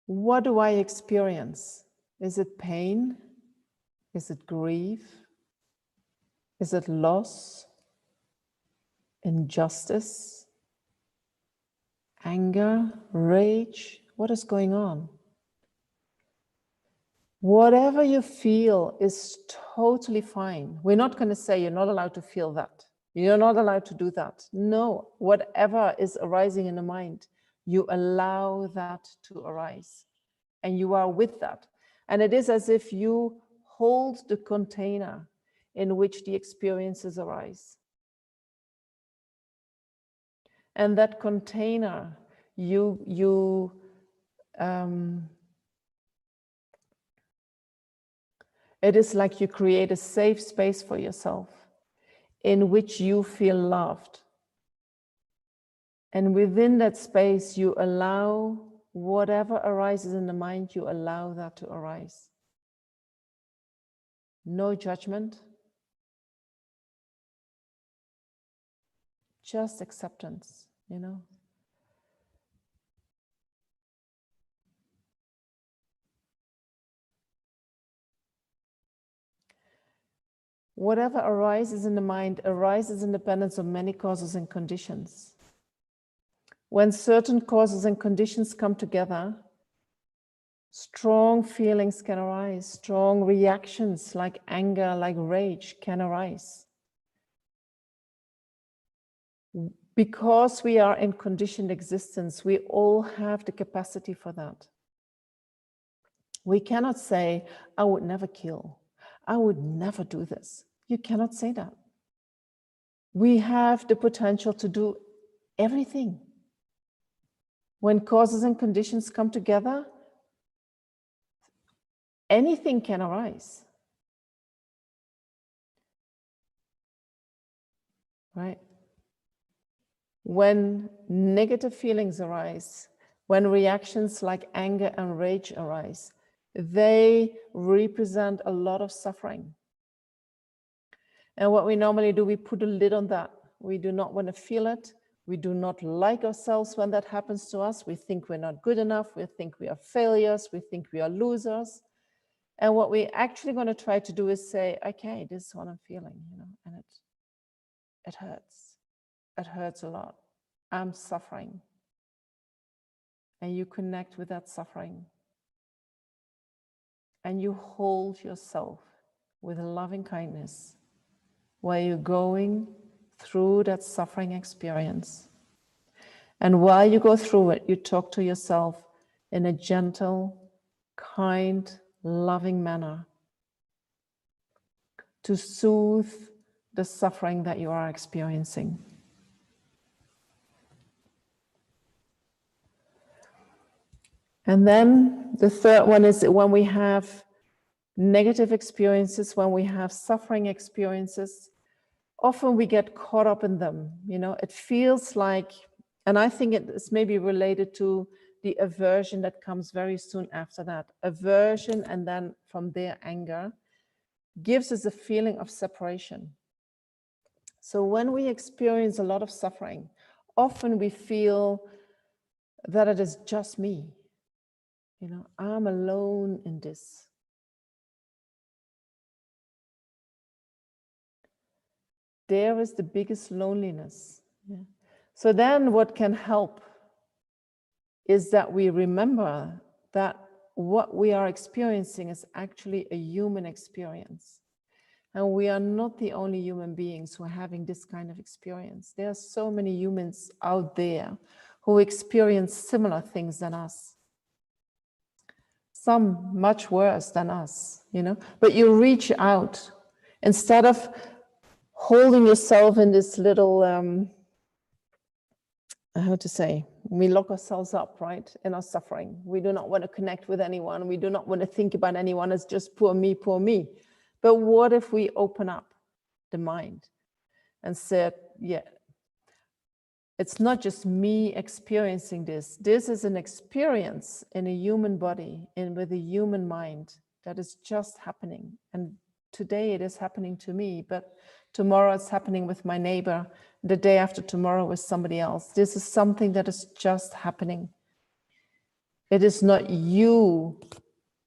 What do I experience? Is it pain? Is it grief? Is it loss? Injustice? Anger? Rage? What is going on? Whatever you feel is totally fine. We're not going to say you're not allowed to feel that. You're not allowed to do that. No, whatever is arising in the mind, you allow that to arise. And you are with that. And it is as if you hold the container in which the experiences arise. And that container, it is like you create a safe space for yourself in which you feel loved. And within that space, you allow whatever arises in the mind, you allow that to arise. No judgment, just acceptance, you know. Whatever arises in the mind arises independent of many causes and conditions. When certain causes and conditions come together, strong feelings can arise, strong reactions like anger, like rage can arise. Because we are in conditioned existence, we all have the capacity for that. We cannot say, I would never kill. I would never do this. You cannot say that. We have the potential to do everything. When causes and conditions come together, anything can arise. Right? When negative feelings arise, when reactions like anger and rage arise, they represent a lot of suffering. And what we normally do, we put a lid on that. We do not want to feel it. We do not like ourselves when that happens to us. We think we're not good enough. We think we are failures. We think we are losers. And what we're actually going to try to do is say, okay, this is what I'm feeling, you know, and it hurts. It hurts a lot. I'm suffering. And you connect with that suffering. And you hold yourself with loving kindness while you're going through that suffering experience. And while you go through it, you talk to yourself in a gentle, kind, loving manner to soothe the suffering that you are experiencing. And then the third one is when we have negative experiences, when we have suffering experiences, often we get caught up in them. You know, it feels like, and I think it is maybe related to the aversion that comes very soon after that. Aversion, and then from there anger, gives us a feeling of separation. So when we experience a lot of suffering, often we feel that it is just me. You know, I'm alone in this. There is the biggest loneliness. Yeah. So then what can help is that we remember that what we are experiencing is actually a human experience. And we are not the only human beings who are having this kind of experience. There are so many humans out there who experience similar things than us. Some much worse than us, you know, but you reach out instead of holding yourself in this little, how to say, we lock ourselves up, right, in our suffering. We do not want to connect with anyone. We do not want to think about anyone as just poor me, poor me. But what if we open up the mind and said, yeah, it's not just me experiencing this. This is an experience in a human body and with a human mind that is just happening. And today it is happening to me, but tomorrow it's happening with my neighbor. The day after tomorrow with somebody else. This is something that is just happening. It is not you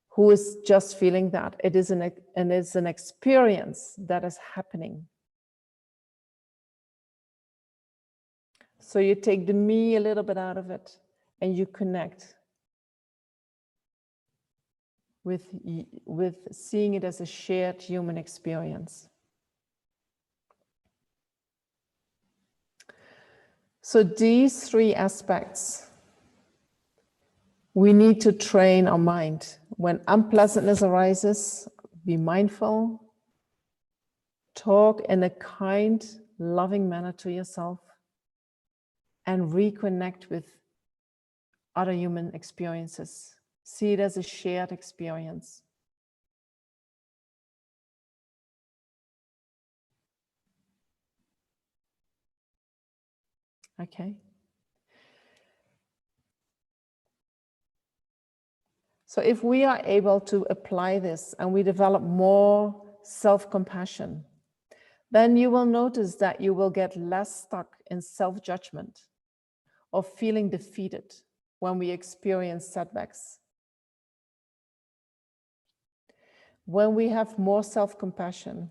who is just feeling that. It is an experience that is happening. So you take the me a little bit out of it and you connect with seeing it as a shared human experience. So these three aspects, we need to train our mind. When unpleasantness arises, be mindful, talk in a kind, loving manner to yourself, and reconnect with other human experiences. See it as a shared experience. Okay. So if we are able to apply this and we develop more self-compassion, then you will notice that you will get less stuck in self-judgment or feeling defeated when we experience setbacks. When we have more self-compassion,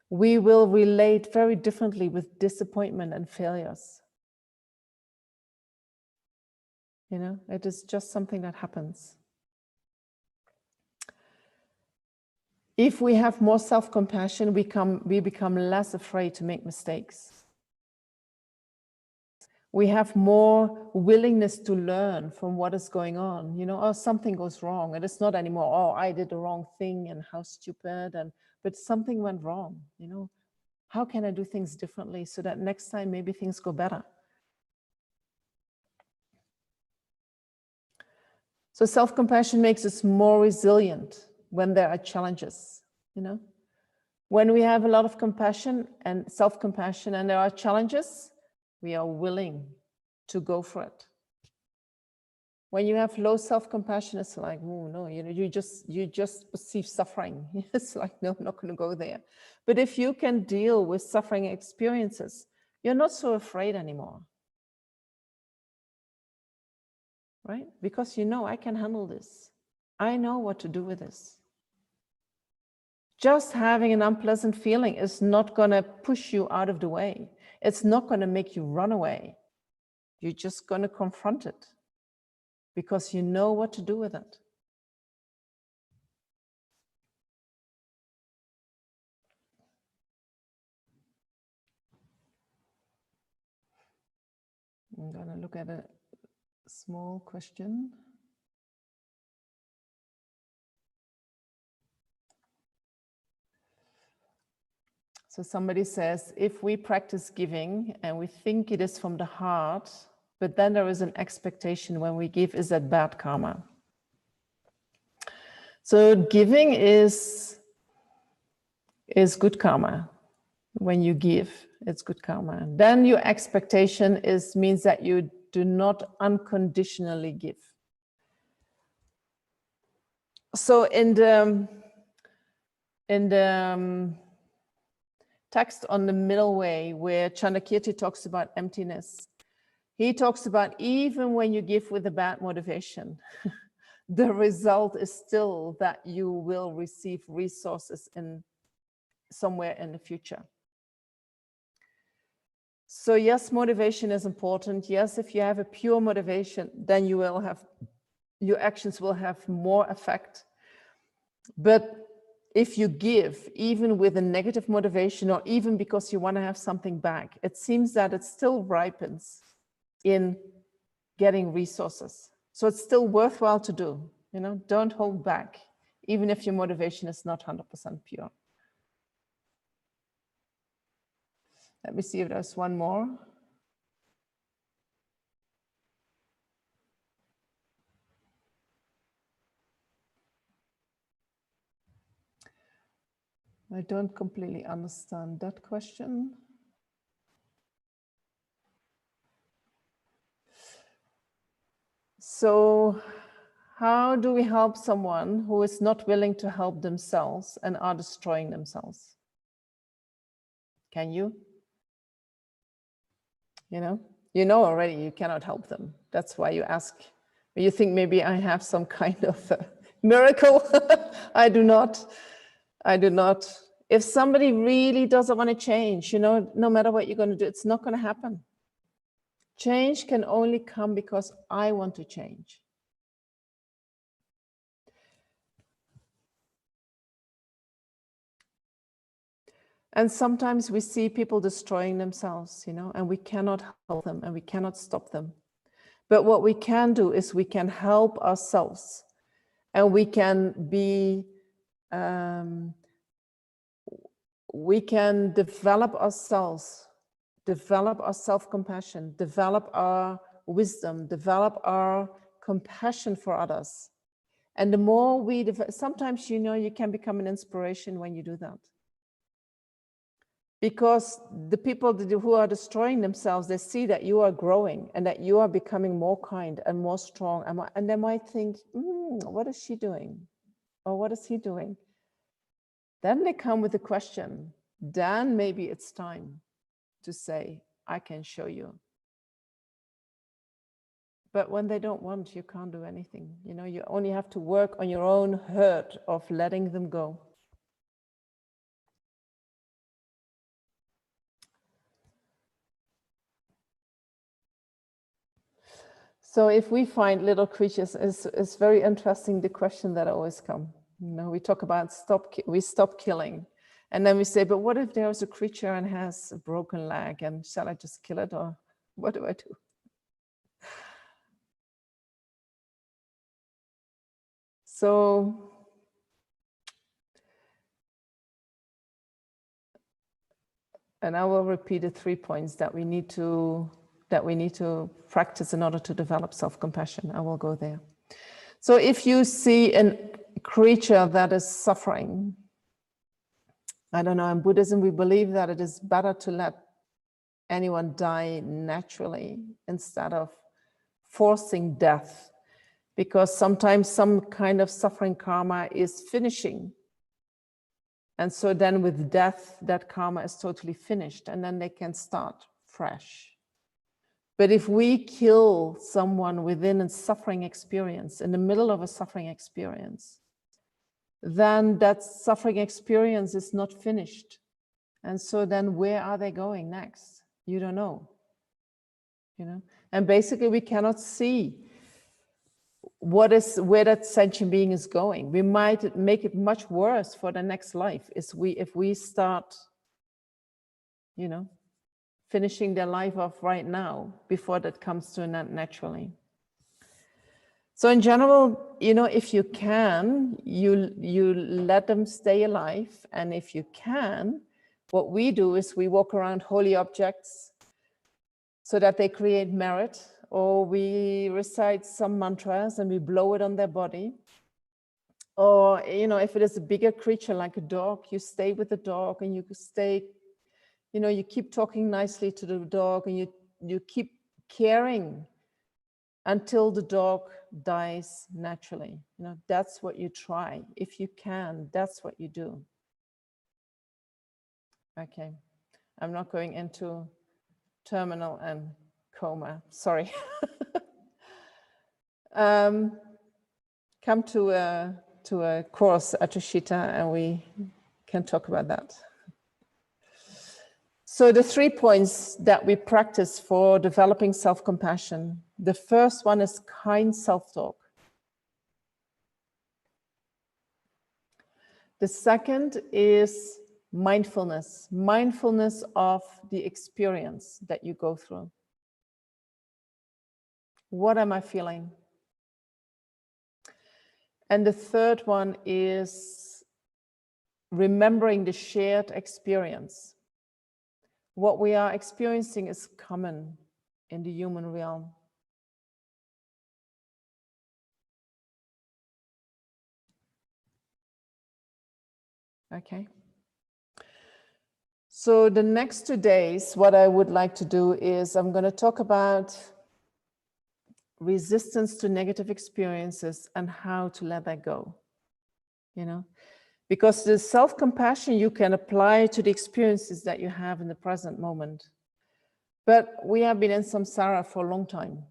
we will relate very differently with disappointment and failures. You know, it is just something that happens. If we have more self-compassion, we become less afraid to make mistakes. We have more willingness to learn from what is going on. You know, oh, something goes wrong. And it's not anymore, oh, I did the wrong thing and how stupid, but something went wrong. You know, how can I do things differently so that next time maybe things go better? So self-compassion makes us more resilient when there are challenges, you know. When we have a lot of compassion and self-compassion and there are challenges, we are willing to go for it. When you have low self-compassion, it's like, oh no, you know, you just perceive suffering. It's like, no, I'm not going to go there. But if you can deal with suffering experiences, you're not so afraid anymore. Right? Because you know, I can handle this. I know what to do with this. Just having an unpleasant feeling is not going to push you out of the way. It's not going to make you run away. You're just going to confront it because you know what to do with it. I'm going to look at a small question. So somebody says, if we practice giving and we think it is from the heart, but then there is an expectation when we give, is that bad karma? So giving is good karma. When you give, it's good karma. Then your expectation means that you do not unconditionally give. So in the text on the middle way, where Chandrakirti talks about emptiness, he talks about even when you give with a bad motivation, the result is still that you will receive resources somewhere in the future. So yes, motivation is important. Yes, if you have a pure motivation, then your actions will have more effect. But if you give, even with a negative motivation, or even because you want to have something back, it seems that it still ripens in getting resources. So it's still worthwhile to do. You know, don't hold back, even if your motivation is not 100% pure. Let me see if there's one more. I don't completely understand that question. So how do we help someone who is not willing to help themselves and are destroying themselves? Can you? You know already you cannot help them. That's why you ask. You think maybe I have some kind of miracle. I do not. If somebody really doesn't want to change, you know, no matter what you're going to do, it's not going to happen. Change can only come because I want to change. And sometimes we see people destroying themselves, you know, and we cannot help them and we cannot stop them. But what we can do is we can help ourselves, and we can we can develop ourselves, develop our self-compassion, develop our wisdom, develop our compassion for others. And the more we sometimes, you know, you can become an inspiration when you do that. Because the people who are destroying themselves, they see that you are growing and that you are becoming more kind and more strong. And they might think, what is she doing? Or what is he doing? Then they come with the question, then maybe it's time to say, I can show you. But when they don't want, you can't do anything. You know, you only have to work on your own hurt of letting them go. So if we find little creatures, it's very interesting, the question that always come. You know, we talk about we stop killing. And then we say, but what if there's a creature and has a broken leg, and shall I just kill it, or what do I do? So and I will repeat the 3 points that we need to practice in order to develop self-compassion. I will go there. So if you see a creature that is suffering, I don't know, in Buddhism, we believe that it is better to let anyone die naturally instead of forcing death, because sometimes some kind of suffering karma is finishing. And so then with death, that karma is totally finished, and then they can start fresh. But if we kill someone within a suffering experience, in the middle of a suffering experience, then that suffering experience is not finished. And so then where are they going next? You don't know. You know? And basically we cannot see where that sentient being is going. We might make it much worse for the next life if we start, you know, finishing their life off right now before that comes to an end naturally. So in general, you know, if you can, you let them stay alive. And if you can, what we do is we walk around holy objects so that they create merit, or we recite some mantras and we blow it on their body. Or, you know, if it is a bigger creature like a dog, you stay with the dog and you stay, you know, you keep talking nicely to the dog, and you keep caring until the dog dies naturally. You know, that's what you try. If you can, that's what you do. Okay, I'm not going into terminal and coma, sorry. Come to a course at Tushita and we can talk about that. So the 3 points that we practice for developing self-compassion. The first one is kind self-talk. The second is mindfulness, mindfulness of the experience that you go through. What am I feeling? And the third one is remembering the shared experience. What we are experiencing is common in the human realm. Okay. So the next 2 days, what I would like to do is I'm going to talk about resistance to negative experiences and how to let that go, you know, because the self-compassion you can apply to the experiences that you have in the present moment. But we have been in samsara for a long time,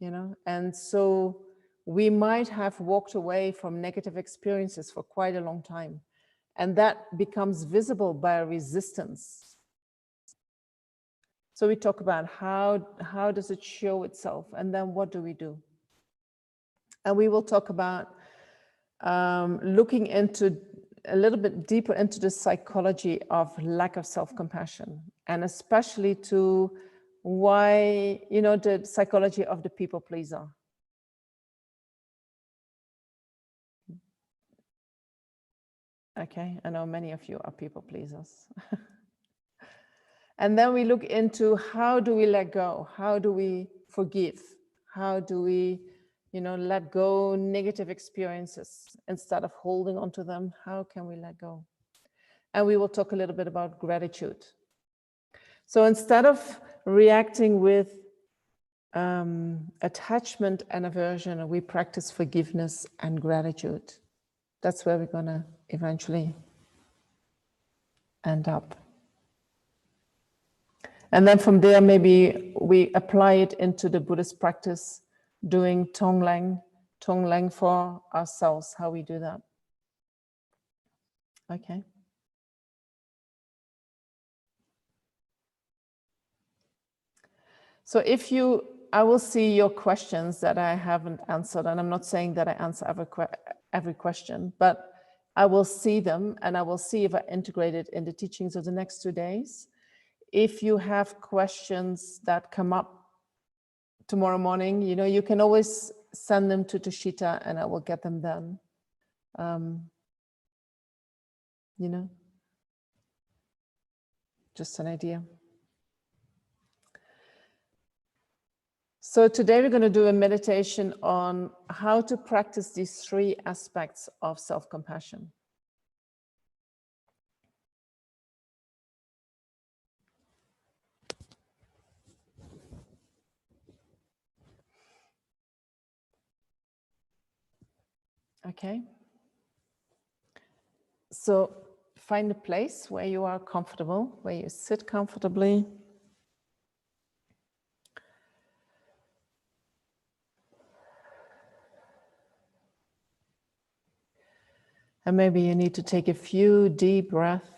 you know, and so we might have walked away from negative experiences for quite a long time. And that becomes visible by resistance. So we talk about how does it show itself, and then what do we do? And we will talk about looking into a little bit deeper into the psychology of lack of self-compassion, and especially to why, you know, the psychology of the people pleaser. Okay, I know many of you are people pleasers. And then we look into how do we let go? How do we forgive? How do we, you know, let go negative experiences instead of holding on to them? How can we let go? and we will talk a little bit about gratitude. So instead of reacting with attachment and aversion, we practice forgiveness and gratitude. That's where we're going to eventually end up. And then from there, maybe we apply it into the Buddhist practice, doing tonglang for ourselves, how we do that. Okay. So I will see your questions that I haven't answered, and I'm not saying that I answer every question, but I will see them, and I will see if I integrate it in the teachings of the next 2 days. If you have questions that come up tomorrow morning, you can always send them to Tushita, and I will get them done. Just an idea. So today we're going to do a meditation on how to practice these 3 aspects of self-compassion. Okay. So find a place where you are comfortable, where you sit comfortably. And maybe you need to take a few deep breaths,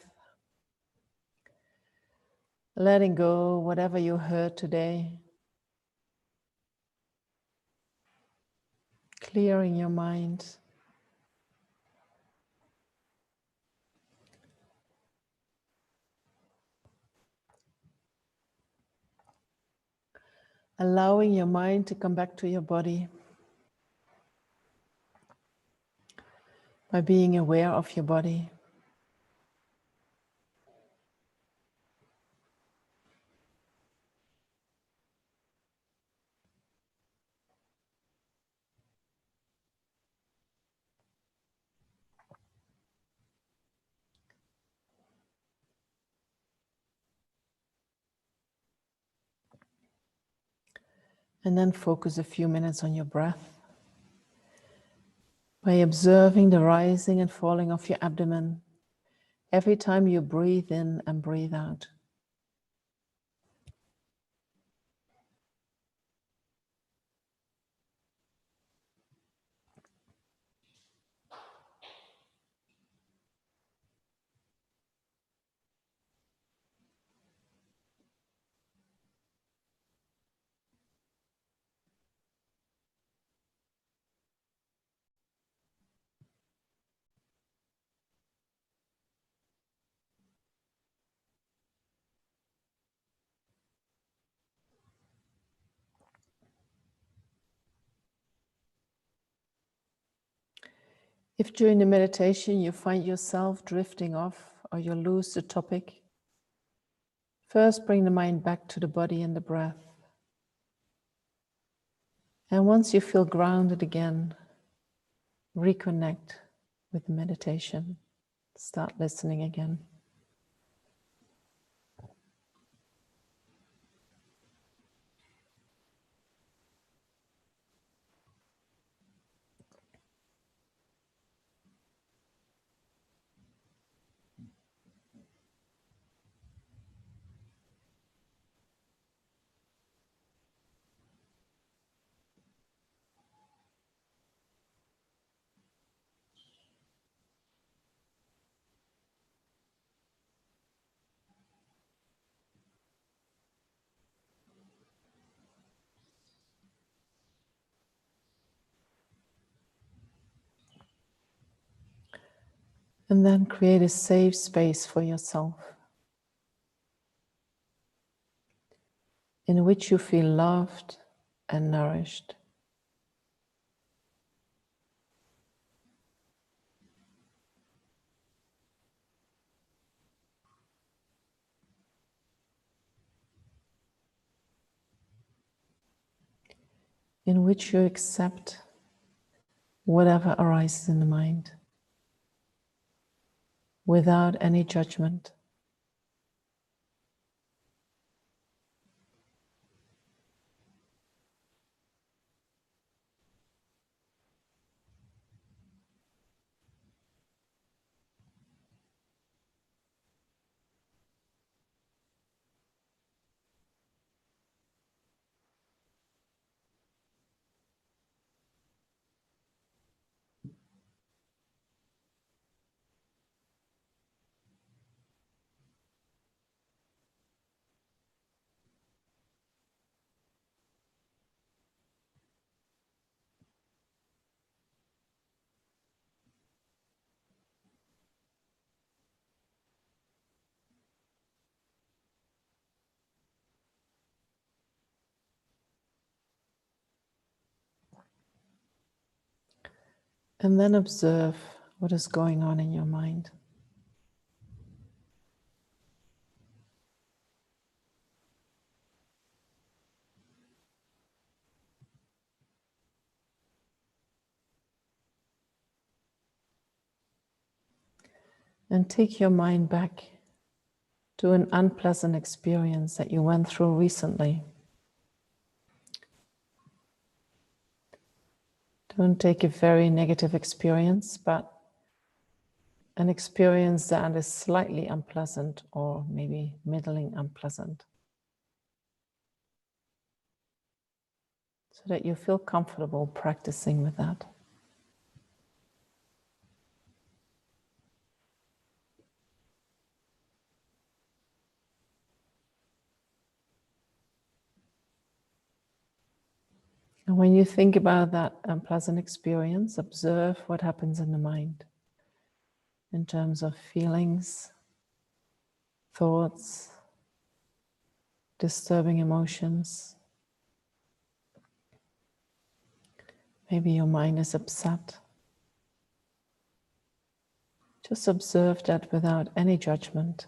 letting go whatever you heard today, clearing your mind. Allowing your mind to come back to your body by being aware of your body. And then focus a few minutes on your breath by observing the rising and falling of your abdomen every time you breathe in and breathe out. If during the meditation you find yourself drifting off or you lose the topic, first bring the mind back to the body and the breath. And once you feel grounded again, reconnect with the meditation. Start listening again. And then create a safe space for yourself in which you feel loved and nourished. In which you accept whatever arises in the mind. without any judgment. And then observe what is going on in your mind. And take your mind back to an unpleasant experience that you went through recently. Don't take a very negative experience, but an experience that is slightly unpleasant or maybe middling unpleasant, so that you feel comfortable practicing with that. And when you think about that unpleasant experience, observe what happens in the mind in terms of feelings, thoughts, disturbing emotions. Maybe your mind is upset. Just observe that without any judgment.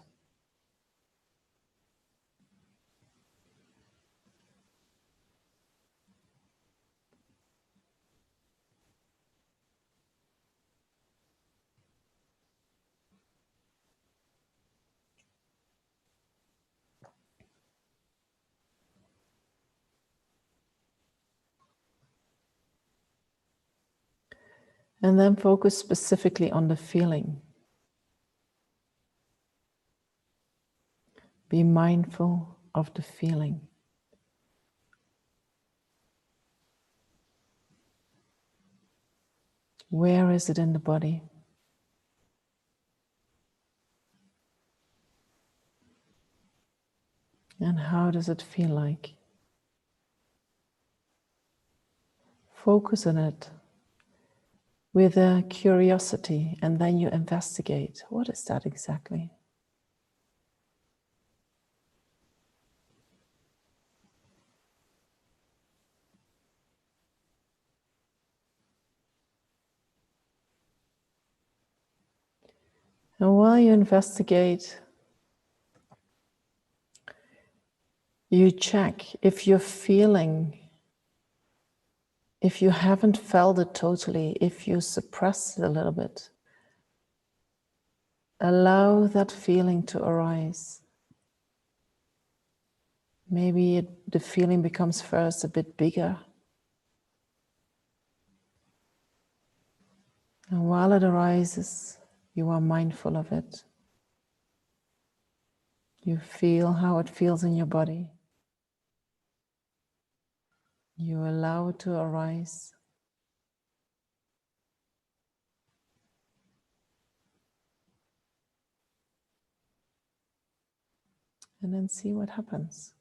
And then focus specifically on the feeling. Be mindful of the feeling. Where is it in the body? And how does it feel like? Focus on it with a curiosity, and then you investigate. What is that exactly? And while you investigate, you check if you're feeling, if you haven't felt it totally, if you suppress it a little bit, allow that feeling to arise. Maybe the feeling becomes first a bit bigger. And while it arises, you are mindful of it. You feel how it feels in your body. You allow it to arise. And then see what happens.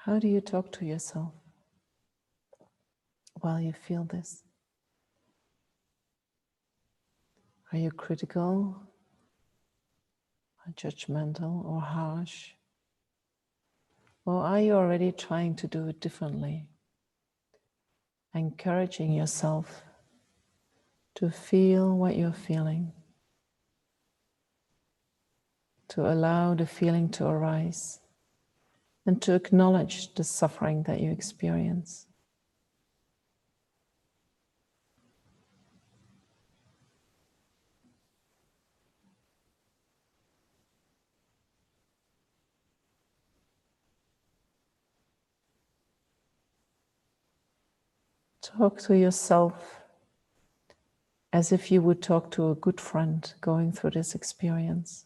How do you talk to yourself while you feel this? Are you critical, or judgmental, or harsh? Or are you already trying to do it differently? Encouraging yourself to feel what you're feeling, to allow the feeling to arise, and to acknowledge the suffering that you experience. Talk to yourself as if you would talk to a good friend going through this experience.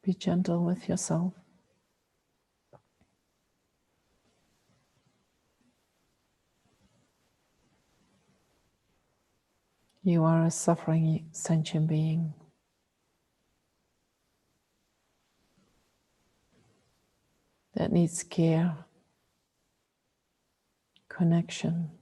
Be gentle with yourself. You are a suffering sentient being. That needs care, connection.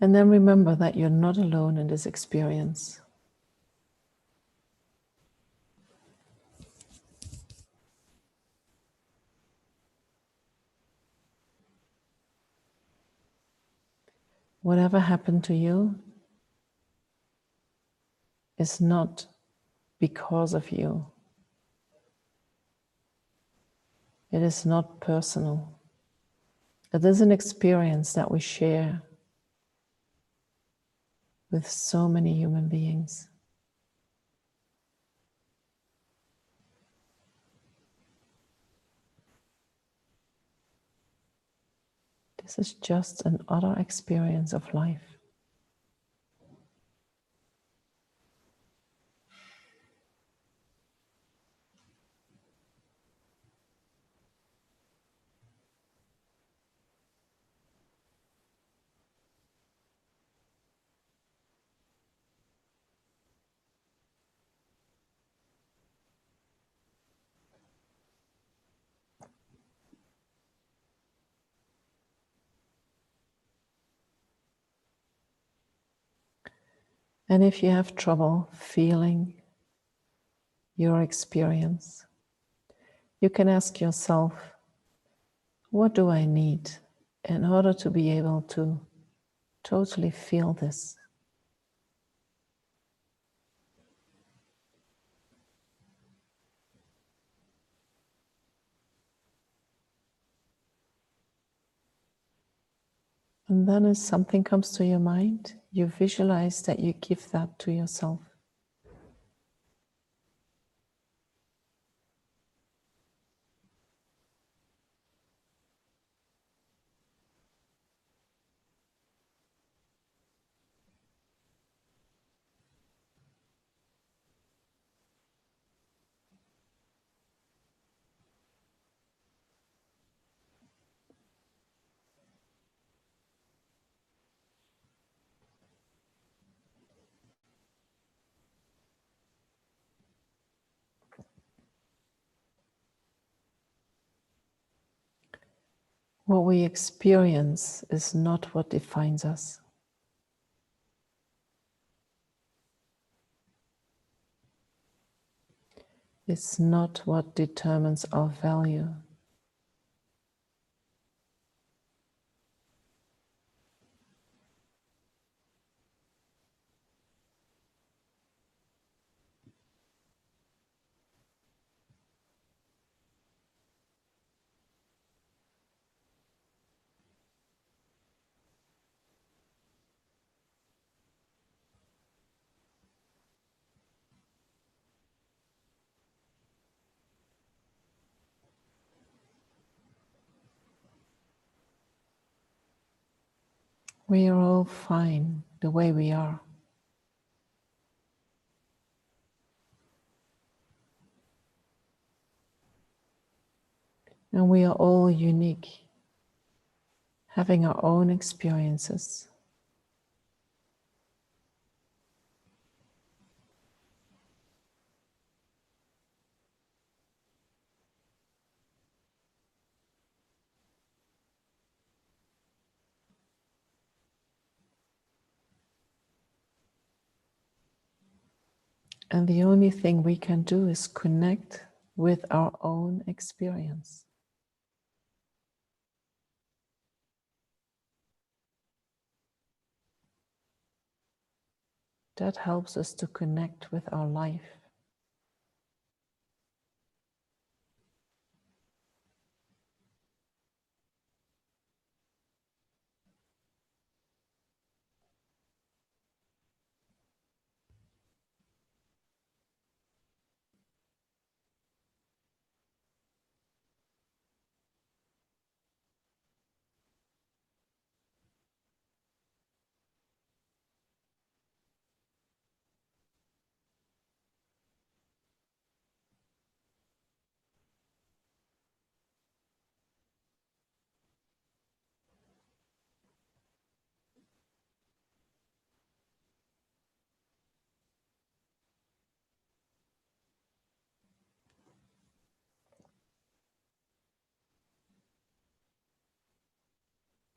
And then remember that you're not alone in this experience. Whatever happened to you is not because of you. It is not personal. It is an experience that we share with so many human beings. This is just another experience of life. And if you have trouble feeling your experience, you can ask yourself, what do I need in order to be able to totally feel this? And then as something comes to your mind, you visualize that you give that to yourself. What we experience is not what defines us. It's not what determines our value. We are all fine the way we are. And we are all unique, having our own experiences. And the only thing we can do is connect with our own experience. That helps us to connect with our life.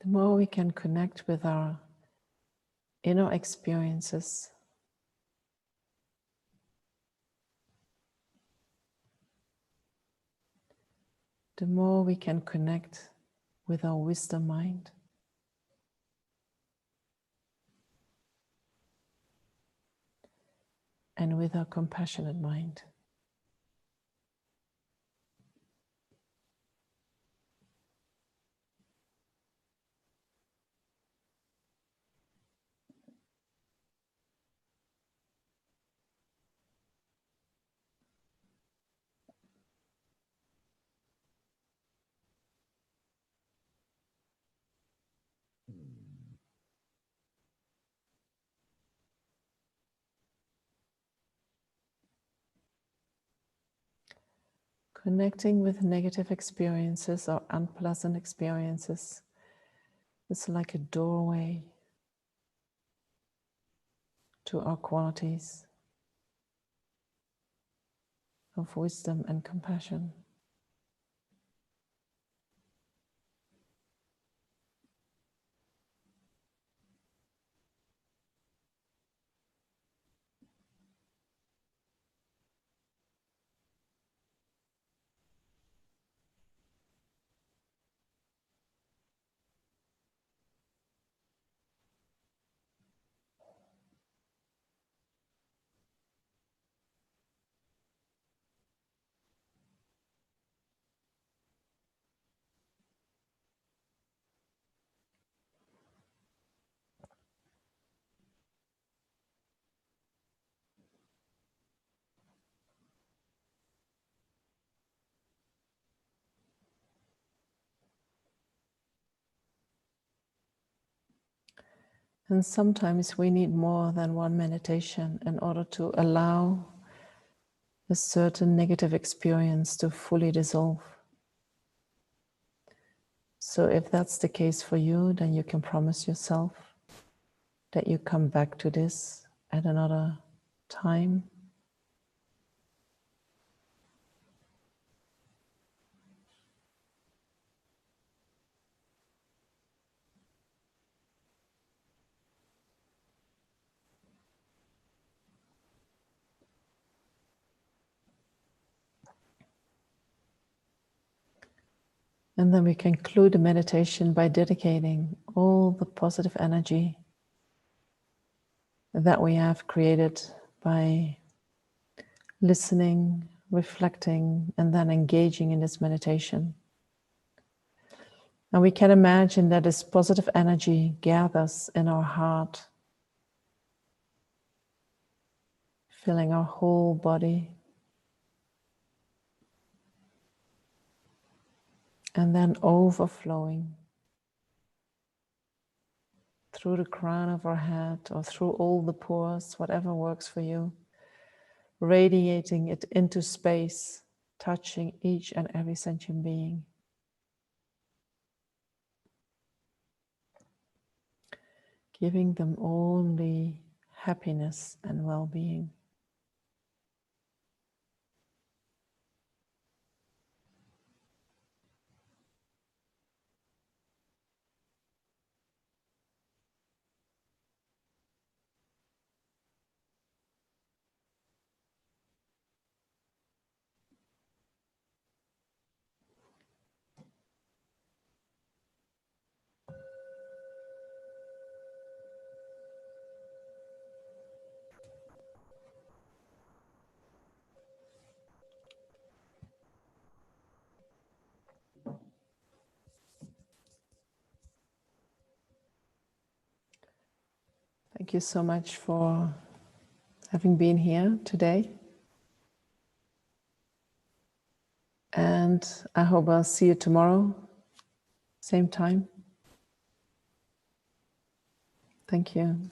The more we can connect with our inner experiences, the more we can connect with our wisdom mind. And with our compassionate mind. Connecting with negative experiences or unpleasant experiences is like a doorway to our qualities of wisdom and compassion. And sometimes we need more than one meditation in order to allow a certain negative experience to fully dissolve. So if that's the case for you, then you can promise yourself that you come back to this at another time. And then we conclude the meditation by dedicating all the positive energy that we have created by listening, reflecting, and then engaging in this meditation. And we can imagine that this positive energy gathers in our heart, filling our whole body, and then overflowing through the crown of our head or through all the pores, whatever works for you, radiating it into space, touching each and every sentient being. Giving them only happiness and well-being. Thank you so much for having been here today. And I hope I'll see you tomorrow, same time. Thank you.